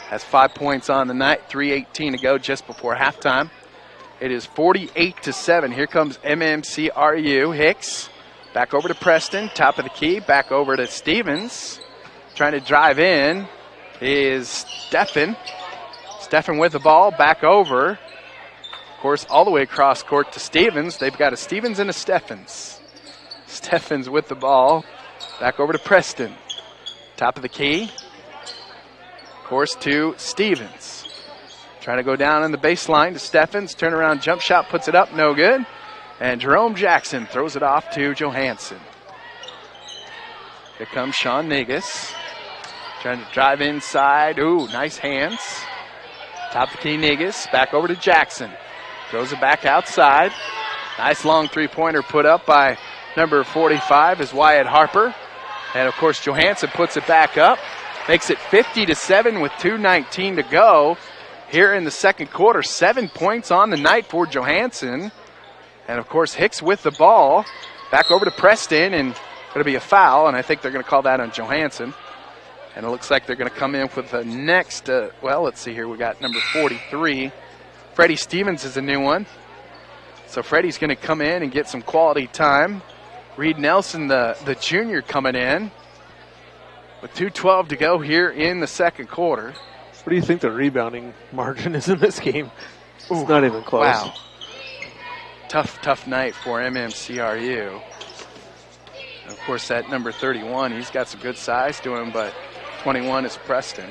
Has 5 points on the night. 3:18 to go just before halftime. It is 48-7. Here comes MMCRU. Hicks back over to Preston. Top of the key. Back over to Stevens. Trying to drive in is Steffen. Steffen with the ball. Back over. Of course, all the way across court to Stevens. They've got a Stevens and a Steffens. Steffens with the ball. Back over to Preston. Top of the key. Of course, to Stevens. Trying to go down on the baseline to Steffens. Turnaround jump shot, puts it up, no good. And Jerome Jackson throws it off to Johansson. Here comes Sean Negus. Trying to drive inside. Ooh, nice hands. Top of the key, Negus. Back over to Jackson. Throws it back outside. Nice long three-pointer put up by number 45 is Wyatt Harper. And, of course, Johansson puts it back up. Makes it 50-7 with 2:19 to go. Here in the second quarter, 7 points on the night for Johansson. And, of course, Hicks with the ball. Back over to Preston, and going to be a foul, and I think they're going to call that on Johansson. And it looks like they're going to come in with the next, let's see here. We got number 43. Freddie Stevens is a new one. So Freddie's going to come in and get some quality time. Reed Nelson, the junior, coming in with 2:12 to go here in the second quarter. What do you think the rebounding margin is in this game? It's not even close. Wow. Tough night for MMCRU. Of course, that number 31, he's got some good size to him, but 21 is Preston.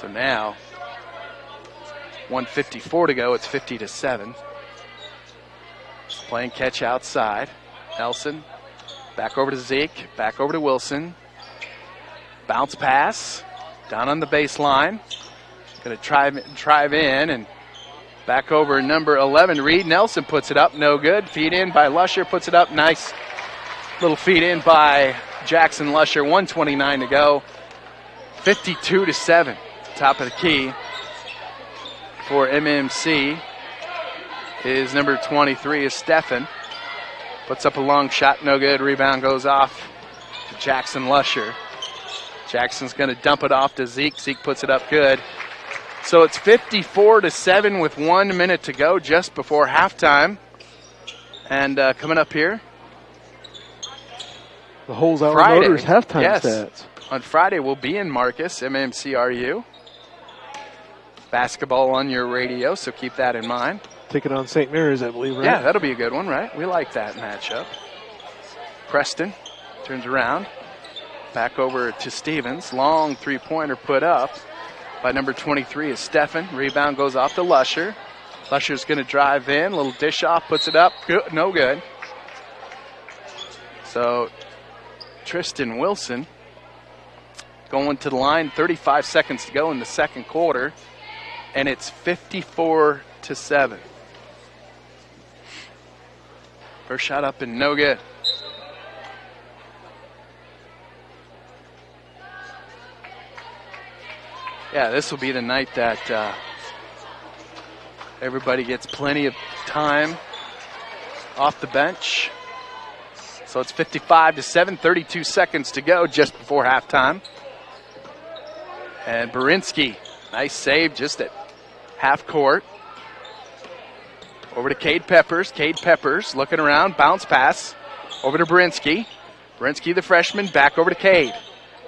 So now, 1:54 to go. It's 50-7. Playing catch outside. Nelson back over to Zeke. Back over to Wilson. Bounce pass down on the baseline. Going to drive in and back over number 11. Reed Nelson puts it up. No good. Feed in by Lusher. Puts it up. Nice little feed in by Jackson Lusher. 1:29 to go. 52-7. Top of the key for MMC is number 23 is Stefan. Puts up a long shot, no good. Rebound goes off to Jackson Lusher. Jackson's going to dump it off to Zeke. Zeke puts it up good. So it's 54-7 with 1 minute to go just before halftime. And coming up here, the Holes Out Friday, Motors halftime stats. On Friday, we'll be in Marcus, MMCRU. Basketball on your radio, so keep that in mind. Taking on St. Mary's, I believe, right? Yeah, that'll be a good one, right? We like that matchup. Preston turns around. Back over to Stevens. Long three-pointer put up by number 23 is Stefan. Rebound goes off to Lusher. Lusher's going to drive in. Little dish off, puts it up. Good, no good. So Tristan Wilson going to the line. 35 seconds to go in the second quarter. And it's 54-7. First shot up and no good. Yeah, this will be the night that everybody gets plenty of time off the bench. So it's 55-7, 32 seconds to go just before halftime. And Berinsky, nice save just at half court. Over to Cade Peppers. Cade Peppers looking around, bounce pass over to Berinsky. Berinsky, the freshman, back over to Cade.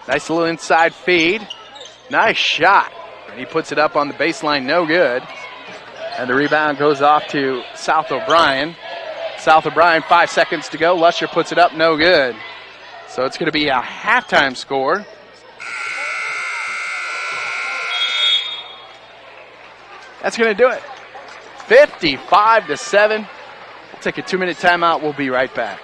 Nice little inside feed. Nice shot. And he puts it up on the baseline, no good. And the rebound goes off to South O'Brien. South O'Brien, 5 seconds to go. Lusher puts it up, no good. So it's going to be a halftime score. That's going to do it. 55-7. We'll take a 2-minute timeout. We'll be right back.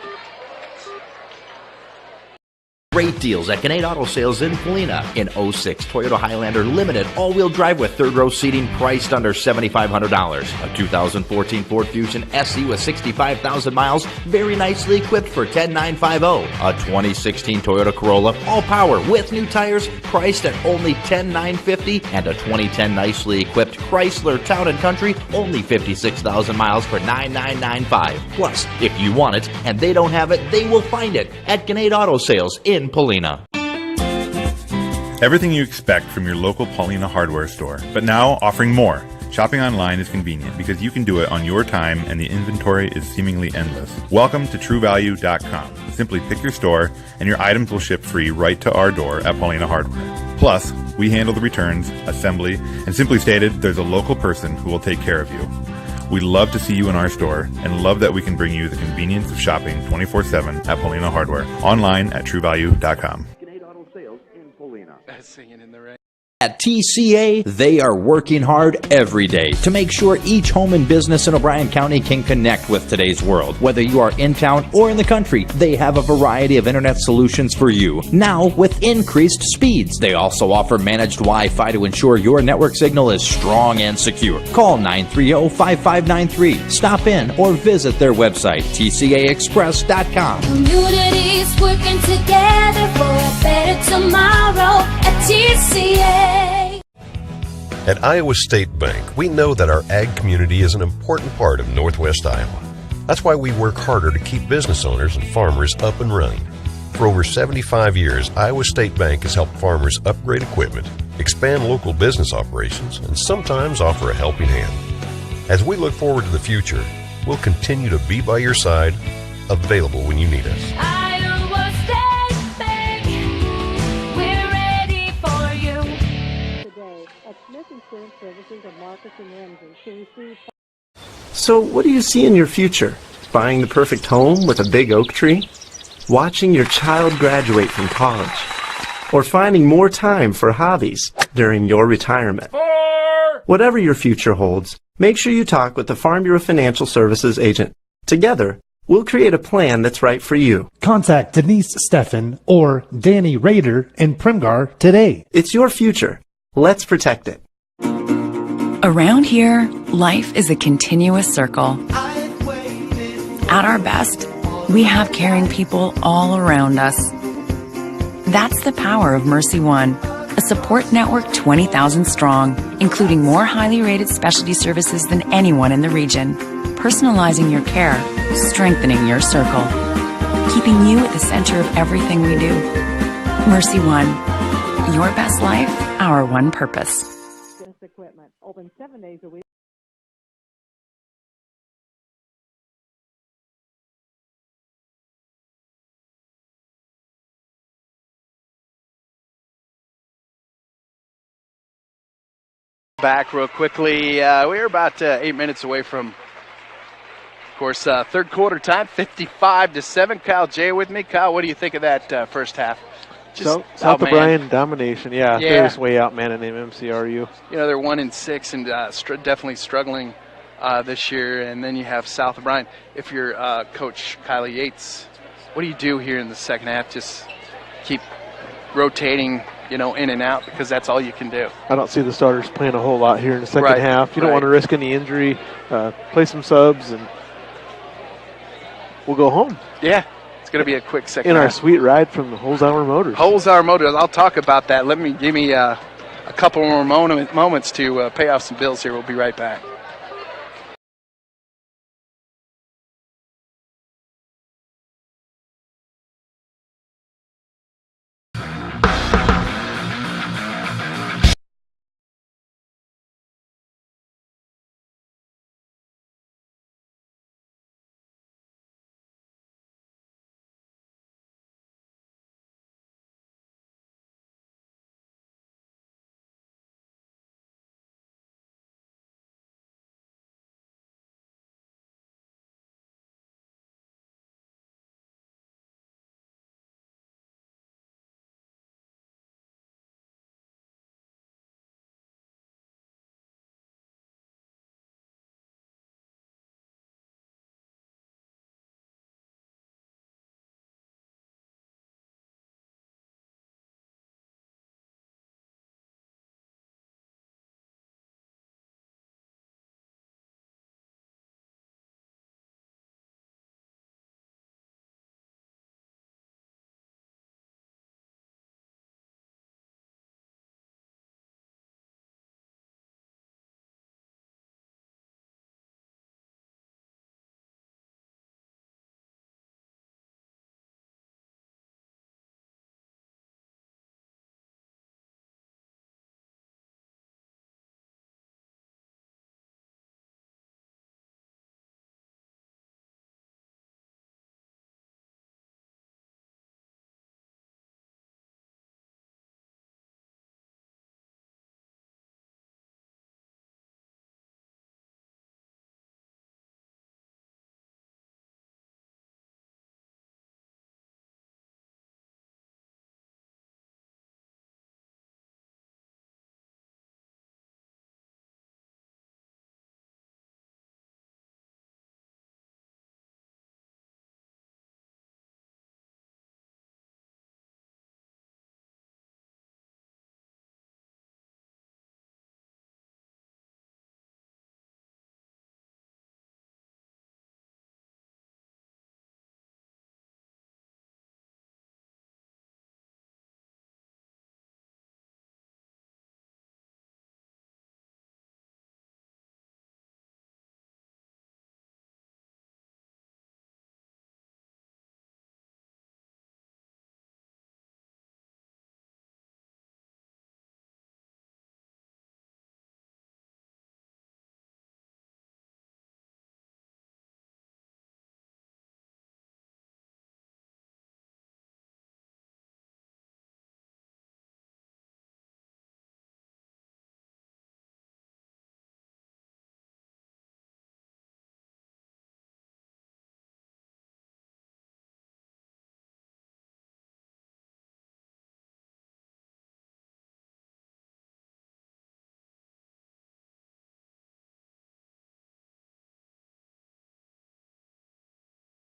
Great deals at Gannett Auto Sales in Polina. In 06 Toyota Highlander Limited all-wheel drive with third-row seating priced under $7,500. A 2014 Ford Fusion SE with 65,000 miles, very nicely equipped for $10,950. A 2016 Toyota Corolla all-power with new tires priced at only $10,950. And a 2010 nicely equipped Chrysler Town & Country, only 56,000 miles for $9,995. Plus, if you want it and they don't have it, they will find it at Gannett Auto Sales in Polina. Everything you expect from your local Paulina hardware store, but now offering more. Shopping online is convenient because you can do it on your time and the inventory is seemingly endless. Welcome to TrueValue.com. Simply pick your store and your items will ship free right to our door at Paulina Hardware. Plus, we handle the returns, assembly, and simply stated, there's a local person who will take care of you. We'd love to see you in our store and love that we can bring you the convenience of shopping 24/7 at Paulina Hardware. Online at TrueValue.com. Singing in the rain. At TCA, they are working hard every day to make sure each home and business in O'Brien County can connect with today's world. Whether you are in town or in the country, they have a variety of internet solutions for you, now with increased speeds. They also offer managed Wi-Fi to ensure your network signal is strong and secure. Call 930-5593. Stop in or visit their website, tcaexpress.com. Communities working together for a better tomorrow at TCA. At Iowa State Bank, we know that our ag community is an important part of Northwest Iowa. That's why we work harder to keep business owners and farmers up and running. For over 75 years, Iowa State Bank has helped farmers upgrade equipment, expand local business operations, and sometimes offer a helping hand. As we look forward to the future, we'll continue to be by your side, available when you need us. Iowa State Bank, we're ready for you. Today at Smith Insurance Services of Marcus and Ramsey to receive. So, what do you see in your future? Buying the perfect home with a big oak tree? Watching your child graduate from college? Or finding more time for hobbies during your retirement? Whatever your future holds, make sure you talk with the Farm Bureau Financial Services agent. Together, we'll create a plan that's right for you. Contact Denise Steffen or Danny Rader in Primgar today. It's your future. Let's protect it. Around here, life is a continuous circle. At our best, we have caring people all around us. That's the power of Mercy One, a support network 20,000 strong, including more highly rated specialty services than anyone in the region, personalizing your care, strengthening your circle, keeping you at the center of everything we do. Mercy One, your best life, our one purpose. Equipment open 7 days a week. Back real quickly. We're about 8 minutes away from, of course, third quarter time, 55-7. Kyle J with me. Kyle, what do you think of that first half? South O'Brien domination, Yeah. They're just way out manning MMCRU. You know, they're 1-6 and definitely struggling this year. And then you have South O'Brien. If you're Coach Kylie Yates, what do you do here in the second half? Just keep rotating, in and out, because that's all you can do. I don't see the starters playing a whole lot here in the second half. You don't want to risk any injury. Play some subs, and we'll go home. Yeah. It's going to be a quick second in half. our sweet ride from the Holzhauer Motors. Holzhauer Motors. I'll talk about that. Give me a couple more moments to pay off some bills here. We'll be right back.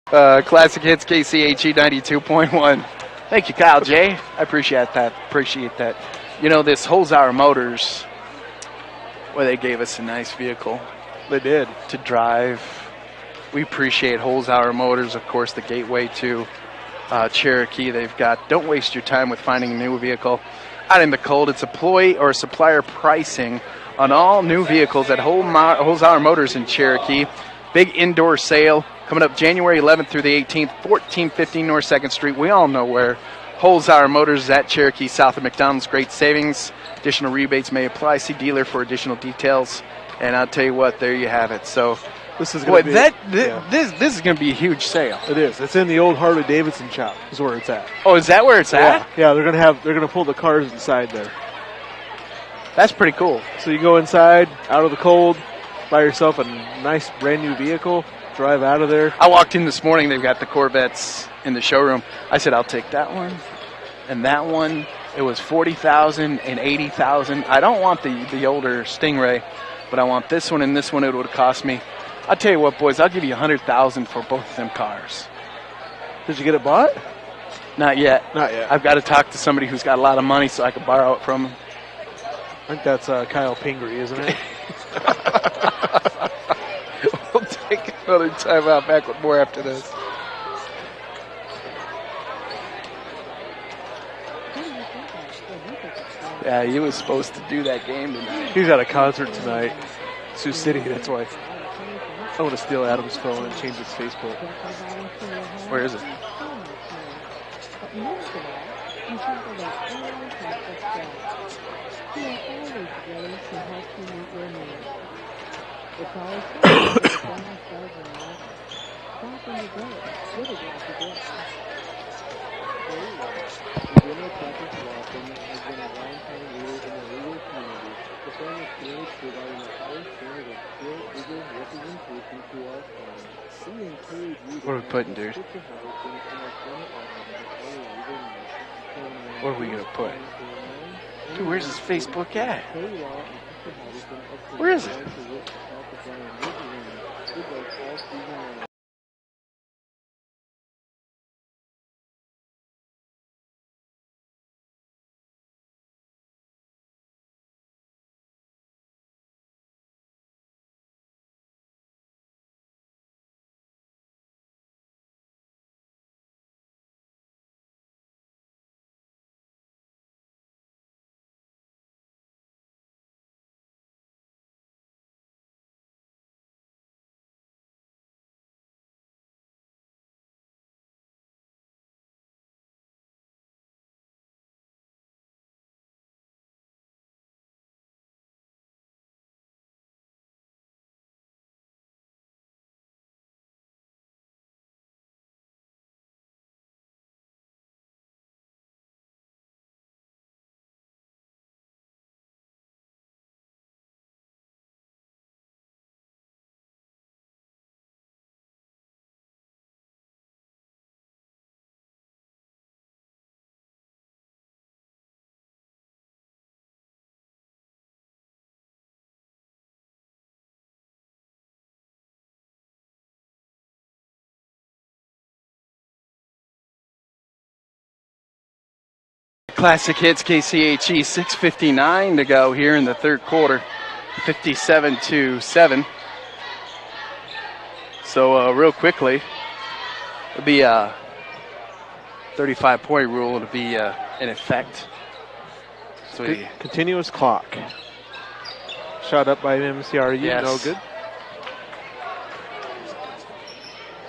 Classic Hits KCHE 92.1. Thank you, Kyle J. I appreciate that. You know, this Holzhauer Motors, well, they gave us a nice vehicle. They did. To drive. We appreciate Holzhauer Motors, of course, the gateway to Cherokee. They've got, don't waste your time with finding a new vehicle out in the cold. It's employee or supplier pricing on all new vehicles at Holzhauer Motors in Cherokee. Big indoor sale coming up January 11th through the 18th, 1415 North 2nd Street. We all know where Holzhauer Motors is at Cherokee, south of McDonald's. Great savings. Additional rebates may apply. See dealer for additional details. And I'll tell you what, there you have it. So, this is going to be this is going to be a huge sale. It is. It's in the old Harley Davidson shop. Is where it's at. Oh, is that where it's at? Yeah, they're gonna pull the cars inside there. That's pretty cool. So you go inside, out of the cold, buy yourself a nice brand new vehicle, drive out of there. I walked in this morning. They've got the Corvettes in the showroom. I said, I'll take that one and that one. It was $40,000 and $80,000. I don't want the older Stingray, but I want this one and this one. It would have cost me. I'll tell you what, boys. I'll give you $100,000 for both of them cars. Did you get it bought? Not yet. Not yet. I've got to talk to somebody who's got a lot of money so I can borrow it from them. I think that's Kyle Pingree, isn't it? We'll take another time out. Back with more after this. Yeah, he was supposed to do that game tonight. He's at a concert tonight. Sioux City, that's why. I want to steal Adam's phone and change its Facebook. Where is it? What are we putting, dude? What are we going to put? Dude, where's his Facebook at? Where is it? Classic Hits KCHE, 6:59 to go here in the third quarter, 57-7. So real quickly, it'll be a 35-point rule to be in effect. So continuous clock. Shot up by MMCRU, yes. No good.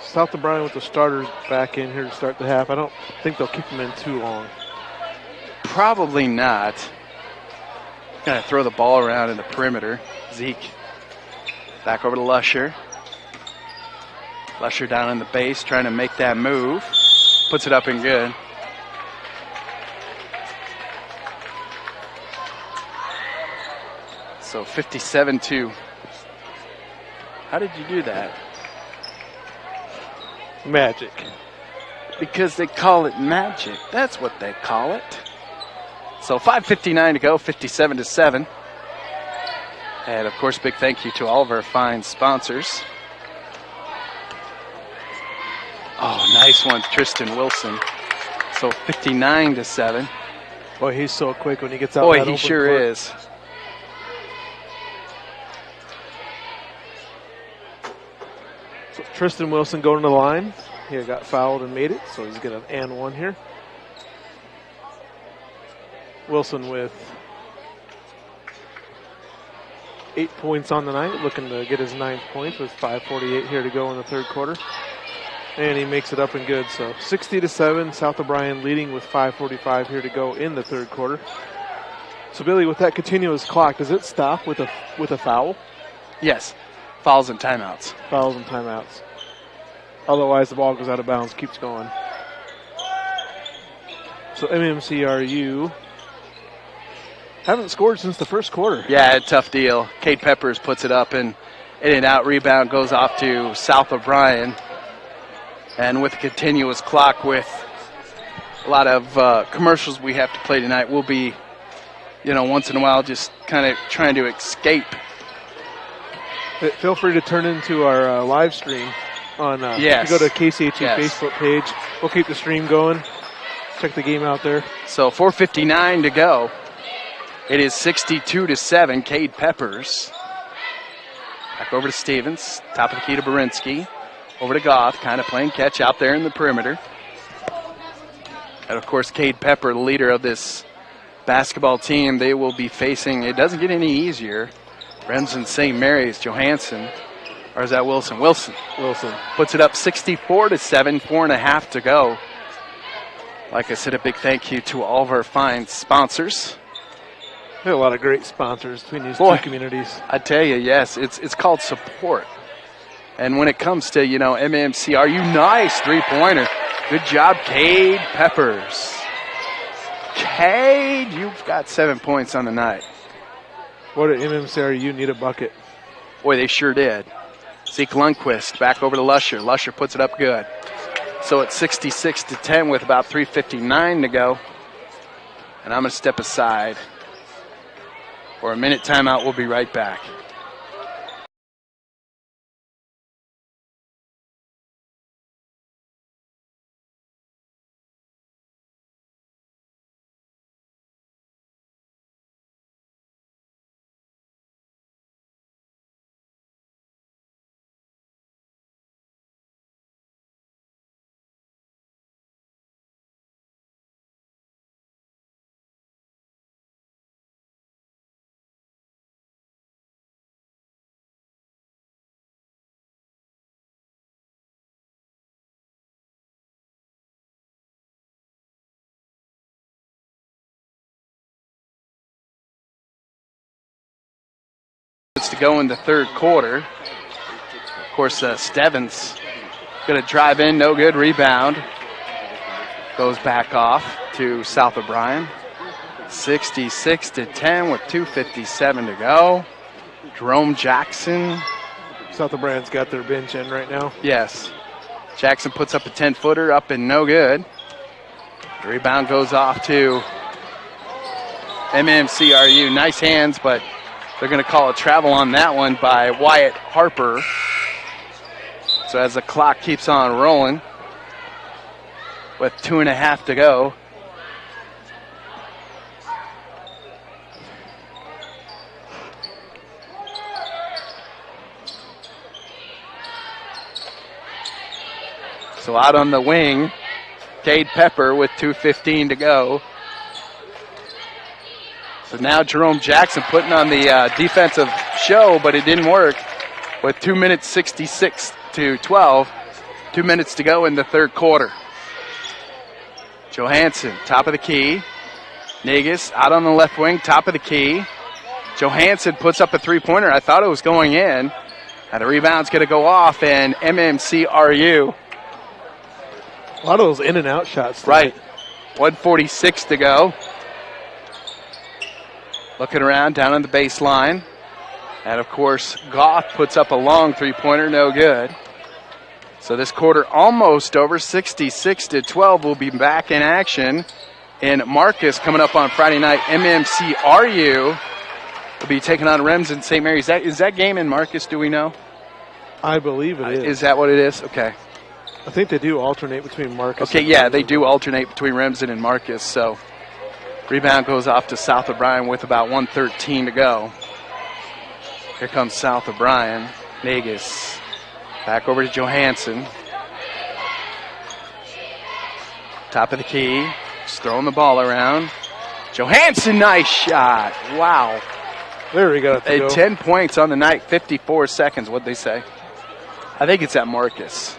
South O'Brien with the starters back in here to start the half. I don't think they'll keep them in too long. Probably not. Gonna throw the ball around in the perimeter. Zeke back over to Lusher. Lusher down in the base trying to make that move. Puts it up and good. So 57-2. How did you do that? Magic. Because they call it magic. That's what they call it. So 5:59 to go, 57-7. And, of course, big thank you to all of our fine sponsors. Oh, nice one, Tristan Wilson. So 59-7. Boy, he's so quick when he gets out. Boy, that he open sure court. is. So Tristan Wilson going to the line. He got fouled and made it, so he's going to and one here. Wilson with 8 points on the night, looking to get his 9th point with 5:48 here to go in the third quarter. And he makes it up and good. So 60-7, South O'Brien leading with 5:45 here to go in the third quarter. So Billy, with that continuous clock, does it stop with a foul? Yes, fouls and timeouts. Fouls and timeouts. Otherwise, the ball goes out of bounds, keeps going. So MMCRU haven't scored since the first quarter. Yeah, a tough deal. Cade Peppers puts it up, and in and out rebound goes off to South O'Brien. And with a continuous clock, with a lot of commercials we have to play tonight, we'll be, once in a while just kind of trying to escape. Feel free to turn into our live stream on. Yes. If you go to KCHU Yes. Facebook page. We'll keep the stream going. Check the game out there. So 4:59 to go. It is 62-7. Cade Peppers. Back over to Stevens. Top of the key to Berinsky. Over to Goff, kind of playing catch out there in the perimeter. And, of course, Cade Pepper, the leader of this basketball team, they will be facing, it doesn't get any easier, Remsen St. Mary's, Johansson, or is that Wilson? Wilson puts it up 64-7, 4.5 to go. Like I said, a big thank you to all of our fine sponsors. We have a lot of great sponsors between these two communities. I tell you, yes, it's called support. And when it comes to, MMCRU, nice three-pointer. Good job, Cade Peppers. Cade, you've got 7 points on the night. What did MMCRU need a bucket? Boy, they sure did. Zeke Lundquist back over to Lusher. Lusher puts it up good. So it's 66-10 with about 3:59 to go. And I'm going to step aside for a minute timeout. We'll be right back. To go in the third quarter. Of course, Stevens going to drive in, no good, rebound. Goes back off to South O'Brien. 66-10 with 2:57 to go. Jerome Jackson. South O'Brien's got their bench in right now. Yes. Jackson puts up a 10-footer, up and no good. The rebound goes off to MMCRU. Nice hands, but they're going to call a travel on that one by Wyatt Harper. So as the clock keeps on rolling with 2.5 to go. So out on the wing, Cade Pepper with 2:15 to go. So now Jerome Jackson putting on the defensive show, but it didn't work. With 2 minutes 66 to 12, 2 minutes to go in the third quarter. Johansson, top of the key. Negus out on the left wing, top of the key. Johansson puts up a three-pointer. I thought it was going in. And the rebound's going to go off, and MMCRU. A lot of those in and out shots tonight. Right. 1:46 to go. Looking around, down on the baseline. And, of course, Goff puts up a long three-pointer, no good. So this quarter almost over, 66-12. We'll be back in action. And Marcus coming up on Friday night. MMCRU will be taking on Remsen St. Mary's. Is that game in Marcus, do we know? I believe it is. Is that what it is? Okay. I think they do alternate between Marcus. Okay, yeah, they do alternate between Remsen and Marcus. So rebound goes off to South O'Brien with about 1:13 to go. Here comes South O'Brien. Nagus back over to Johansson. Top of the key. Just throwing the ball around. Johansson, nice shot. Wow. There we go. 10 points on the night, 54 seconds. What'd they say? I think it's at Marcus.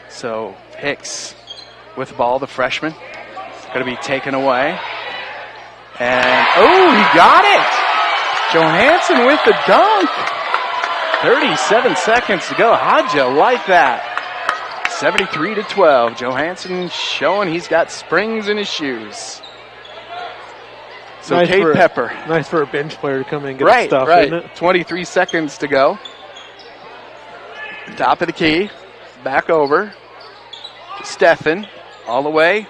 So Hicks with the ball, the freshman. Going to be taken away. And, oh, he got it! Johansson with the dunk. 37 seconds to go. How'd you like that? 73-12. Johansson showing he's got springs in his shoes. So nice Cade Pepper. Nice for a bench player to come in and get stuff, right. isn't it? 23 seconds to go. Top of the key. Back over to Steffen. All the way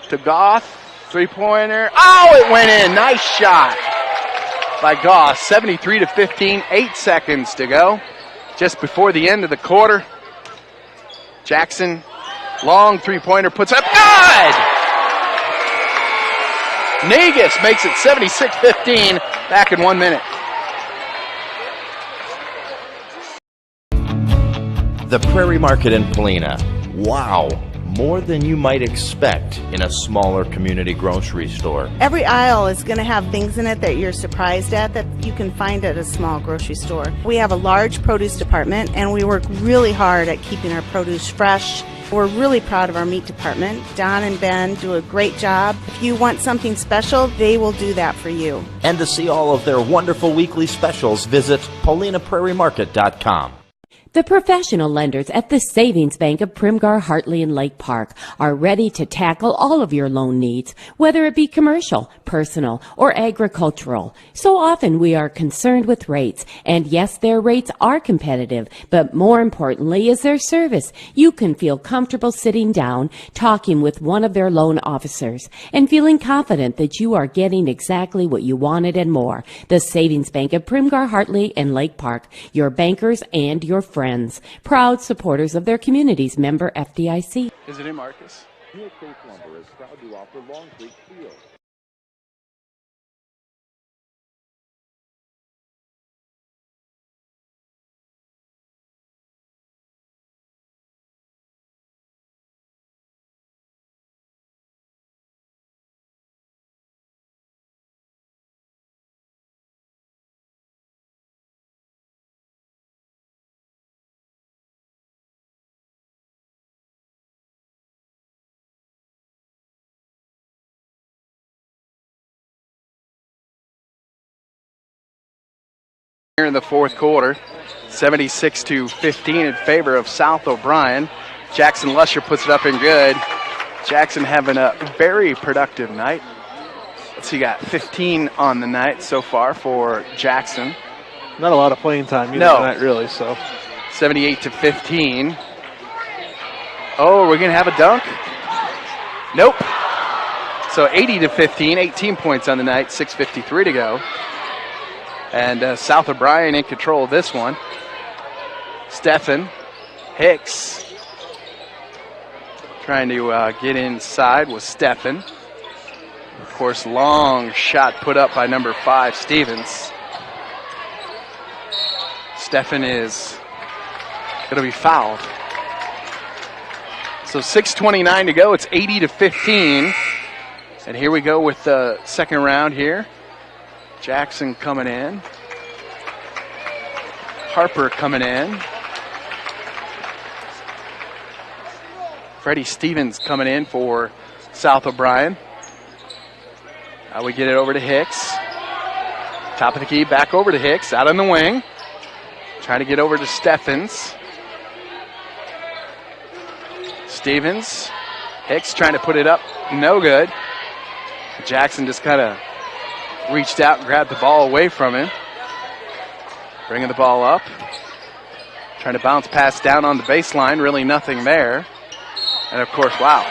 to Goff. Three-pointer. Oh, it went in. Nice shot by Goff. 73-15. 8 seconds to go. Just before the end of the quarter. Jackson, long three-pointer, puts up. Good! Nagus makes it 76-15. Back in 1 minute. The Prairie Market in Polina. Wow, more than you might expect in a smaller community grocery store. Every aisle is going to have things in it that you're surprised at that you can find at a small grocery store. We have a large produce department, and we work really hard at keeping our produce fresh. We're really proud of our meat department. Don and Ben do a great job. If you want something special, they will do that for you. And to see all of their wonderful weekly specials, visit PaulinaPrairieMarket.com. The professional lenders at the Savings Bank of Primgar, Hartley, and Lake Park are ready to tackle all of your loan needs, whether it be commercial, personal, or agricultural. So often we are concerned with rates, and yes, their rates are competitive, but more importantly is their service. You can feel comfortable sitting down, talking with one of their loan officers, and feeling confident that you are getting exactly what you wanted and more. The Savings Bank of Primgar, Hartley, and Lake Park, your bankers and your friends. Proud supporters of their communities. Member FDIC. Is it in Marcus? Neil Chase Lumber is proud to offer Long Creek Steel. Here in the fourth quarter, 76-15 in favor of South O'Brien. Jackson Lusher puts it up and good. Jackson having a very productive night. Let's see, got 15 on the night so far for Jackson. Not a lot of playing time either tonight, really. So 78-15. Oh, we're gonna have a dunk? Nope. So 80-15, 18 points on the night, 6:53 to go. And South O'Brien in control of this one. Steffen, Hicks, trying to get inside with Steffen. Of course, long shot put up by number 5, Stevens. Steffen is going to be fouled. So 6:29 to go. It's 80-15. And here we go with the second round here. Jackson coming in. Harper coming in. Freddie Stevens coming in for South O'Brien. Now we get it over to Hicks. Top of the key, back over to Hicks, out on the wing. Trying to get over to Steffens. Stevens. Hicks trying to put it up, no good. Jackson just kind of reached out and grabbed the ball away from him. Bringing the ball up. Trying to bounce pass down on the baseline. Really nothing there. And of course, wow.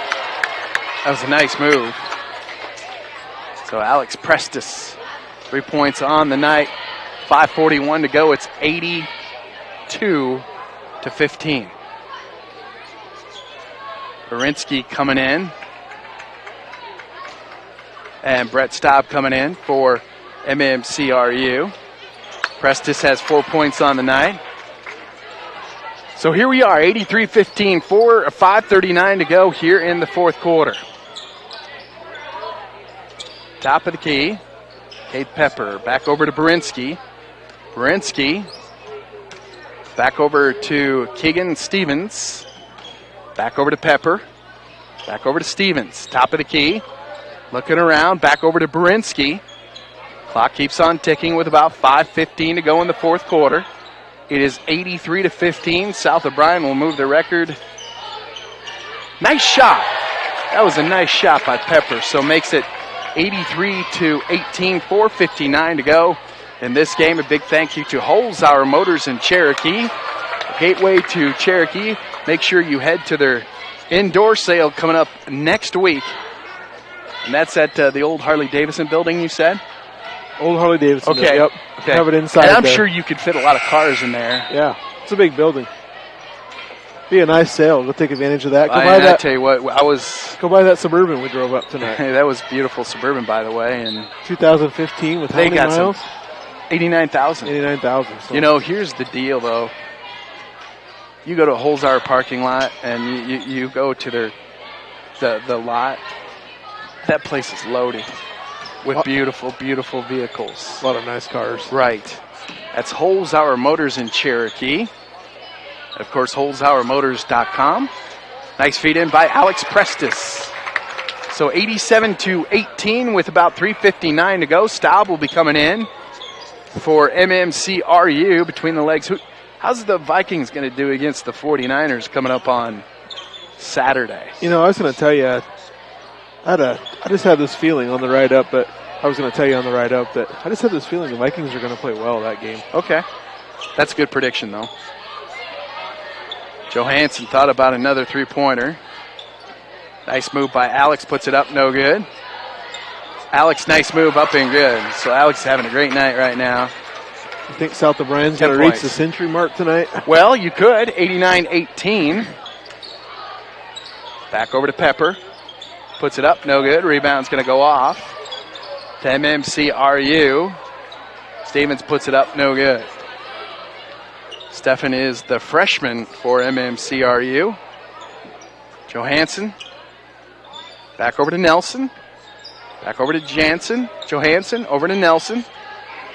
That was a nice move. So Alex Prestis, 3 points on the night. 5:41 to go. It's 82-15. Barinsky coming in. And Brett Staub coming in for MMCRU. Prestis has 4 points on the night. So here we are, 83-15, 5:39 to go here in the fourth quarter. Top of the key, Kate Pepper back over to Barinsky. Barinsky back over to Keegan Stevens. Back over to Pepper. Back over to Stevens. Top of the key. Looking around. Back over to Barinsky. Clock keeps on ticking with about 5:15 to go in the fourth quarter. It is 83-15. South O'Brien will move the record. Nice shot. That was a nice shot by Pepper. So makes it 83-18. 4:59 to go in this game. A big thank you to Holzhauer Motors in Cherokee. Gateway to Cherokee. Make sure you head to their indoor sale coming up next week. And that's at the old Harley-Davidson building, you said? Old Harley-Davidson. Okay. Yep. Okay. Have it inside. And I'm there. sure you could fit a lot of cars in there. Yeah. It's a big building. Be a nice sale. We'll take advantage of that. I tell you what, Go buy that Suburban we drove up tonight. Hey, that was beautiful Suburban, by the way. And 2015 with how many miles? 89,000. 89,000. So. You know, here's the deal, though. You go to a Holzhauer parking lot and you go to the lot. That place is loaded with beautiful, beautiful vehicles. A lot of nice cars. Right. That's Holzhauer Motors in Cherokee. Of course, HolzhauerMotors.com. Nice feed in by Alex Prestis. So 87-18 with about 3:59 to go. Staub will be coming in for MMCRU between the legs. How's the Vikings going to do against the 49ers coming up on Saturday? You know, I was going to tell you, I just had this feeling on the ride up, but I was going to tell you on the ride up that I just had this feeling the Vikings are going to play well that game. Okay. That's a good prediction, though. Johansson thought about another three-pointer. Nice move by Alex, puts it up, no good. Alex, nice move, up and good. So Alex is having a great night right now. You think South O'Brien's going to reach the century mark tonight? Well, you could. 89-18. Back over to Pepper. Puts it up, no good. Rebound's going to go off to MMCRU. Stevens puts it up, no good. Stefan is the freshman for MMCRU. Johansson. Back over to Nelson. Back over to Jansen. Johansson over to Nelson.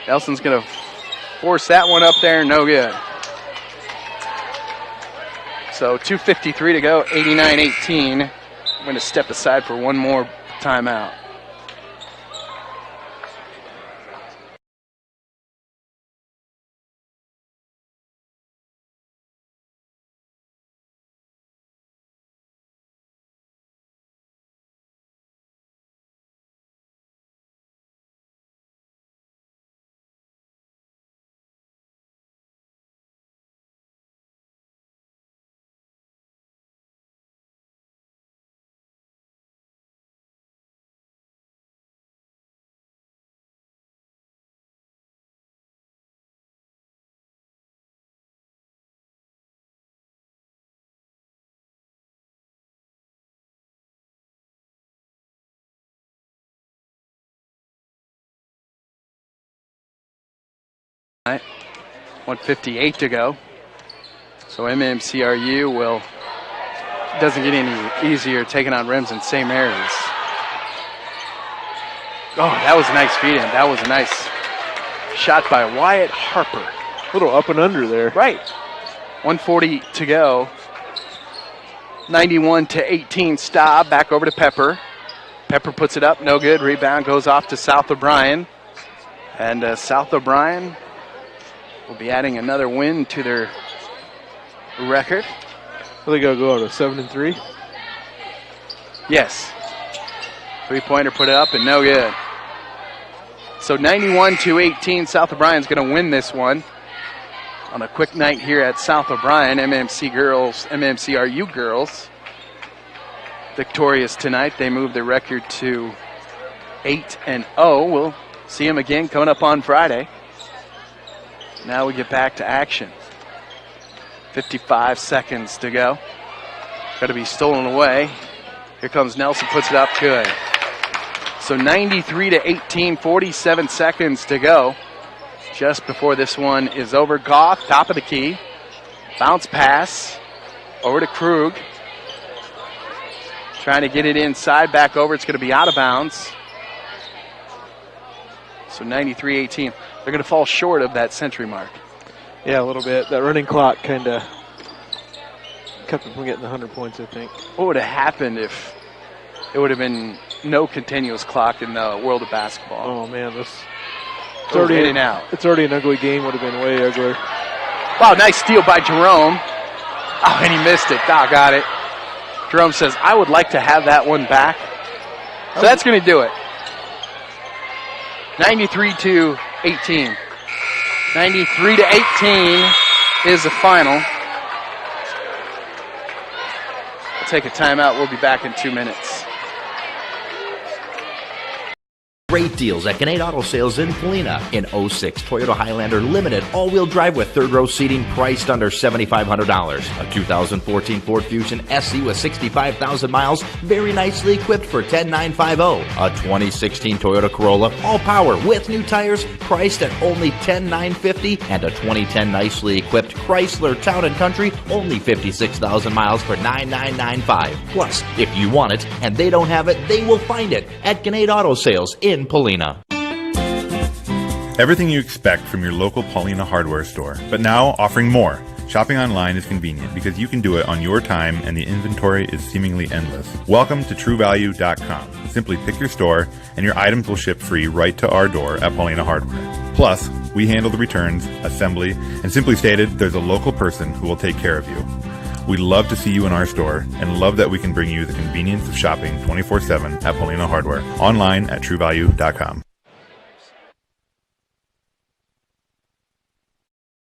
Nelson's going to force that one up there, no good. So 2:53 to go, 89-18. I'm going to step aside for one more timeout. All right, 1:58 to go. So MMCRU doesn't get any easier taking on rims in St. Mary's. Oh, that was a nice feed in. That was a nice shot by Wyatt Harper. A little up and under there. Right. 1:40 to go. 91-18 Staub. Back over to Pepper. Pepper puts it up. No good. Rebound goes off to South O'Brien. And South O'Brien will be adding another win to their record. Are they going to go to 7-3? Yes. Three-pointer put it up and no good. So 91-18, South O'Brien's going to win this one on a quick night here at South O'Brien. MMCRU girls victorious tonight. They move the record to 8-0. We'll see them again coming up on Friday. Now we get back to action. 55 seconds to go. Got to be stolen away. Here comes Nelson, puts it up, good. So 93-18, 47 seconds to go. Just before this one is over. Goff, top of the key. Bounce pass over to Krug. Trying to get it inside, back over. It's going to be out of bounds. So 93-18. They're going to fall short of that century mark. Yeah, a little bit. That running clock kind of kept them from getting the 100 points, I think. What would have happened if it would have been no continuous clock in the world of basketball? Oh, man, it's already in and out. It's already an ugly game. Would have been way uglier. Wow, nice steal by Jerome. Oh, and he missed it. Doc got it. Jerome says, I would like to have that one back. So that's going to do it. 93-18. 93-18 is the final. We'll take a timeout. We'll be back in 2 minutes. Great deals at Gannett Auto Sales in Polina. In 06 Toyota Highlander Limited all-wheel drive with third-row seating priced under $7,500. A 2014 Ford Fusion SE with 65,000 miles, very nicely equipped for $10,950. A 2016 Toyota Corolla all-power with new tires priced at only $10,950. And a 2010 nicely equipped Chrysler Town & Country, only 56,000 miles for $9,995. Plus, if you want it and they don't have it, they will find it at Gannett Auto Sales in Polina. Everything you expect from your local Paulina hardware store, but now offering more. Shopping online is convenient because you can do it on your time and the inventory is seemingly endless. Welcome to TrueValue.com. Simply pick your store and your items will ship free right to our door at Paulina Hardware. Plus, we handle the returns, assembly, and simply stated, there's a local person who will take care of you. We'd love to see you in our store and love that we can bring you the convenience of shopping 24/7 at Paulina Hardware. Online at TrueValue.com.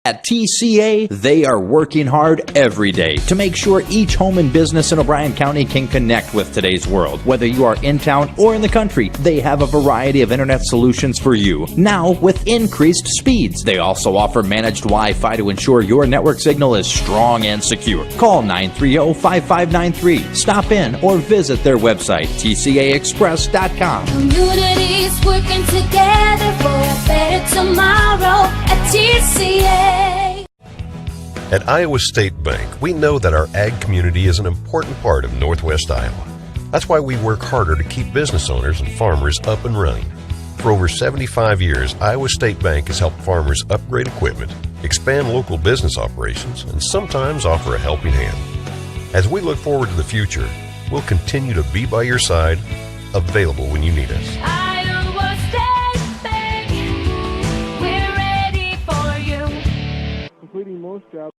At TCA, they are working hard every day to make sure each home and business in O'Brien County can connect with today's world. Whether you are in town or in the country, they have a variety of internet solutions for you, now with increased speeds. They also offer managed Wi-Fi to ensure your network signal is strong and secure. Call 930-5593, stop in, or visit their website, tcaexpress.com. Communities working together for a better tomorrow at TCA. At Iowa State Bank, we know that our ag community is an important part of Northwest Iowa. That's why we work harder to keep business owners and farmers up and running. For over 75 years, Iowa State Bank has helped farmers upgrade equipment, expand local business operations, and sometimes offer a helping hand. As we look forward to the future, we'll continue to be by your side, available when you need us. Iowa State Bank, we're ready for you. Completing most jobs.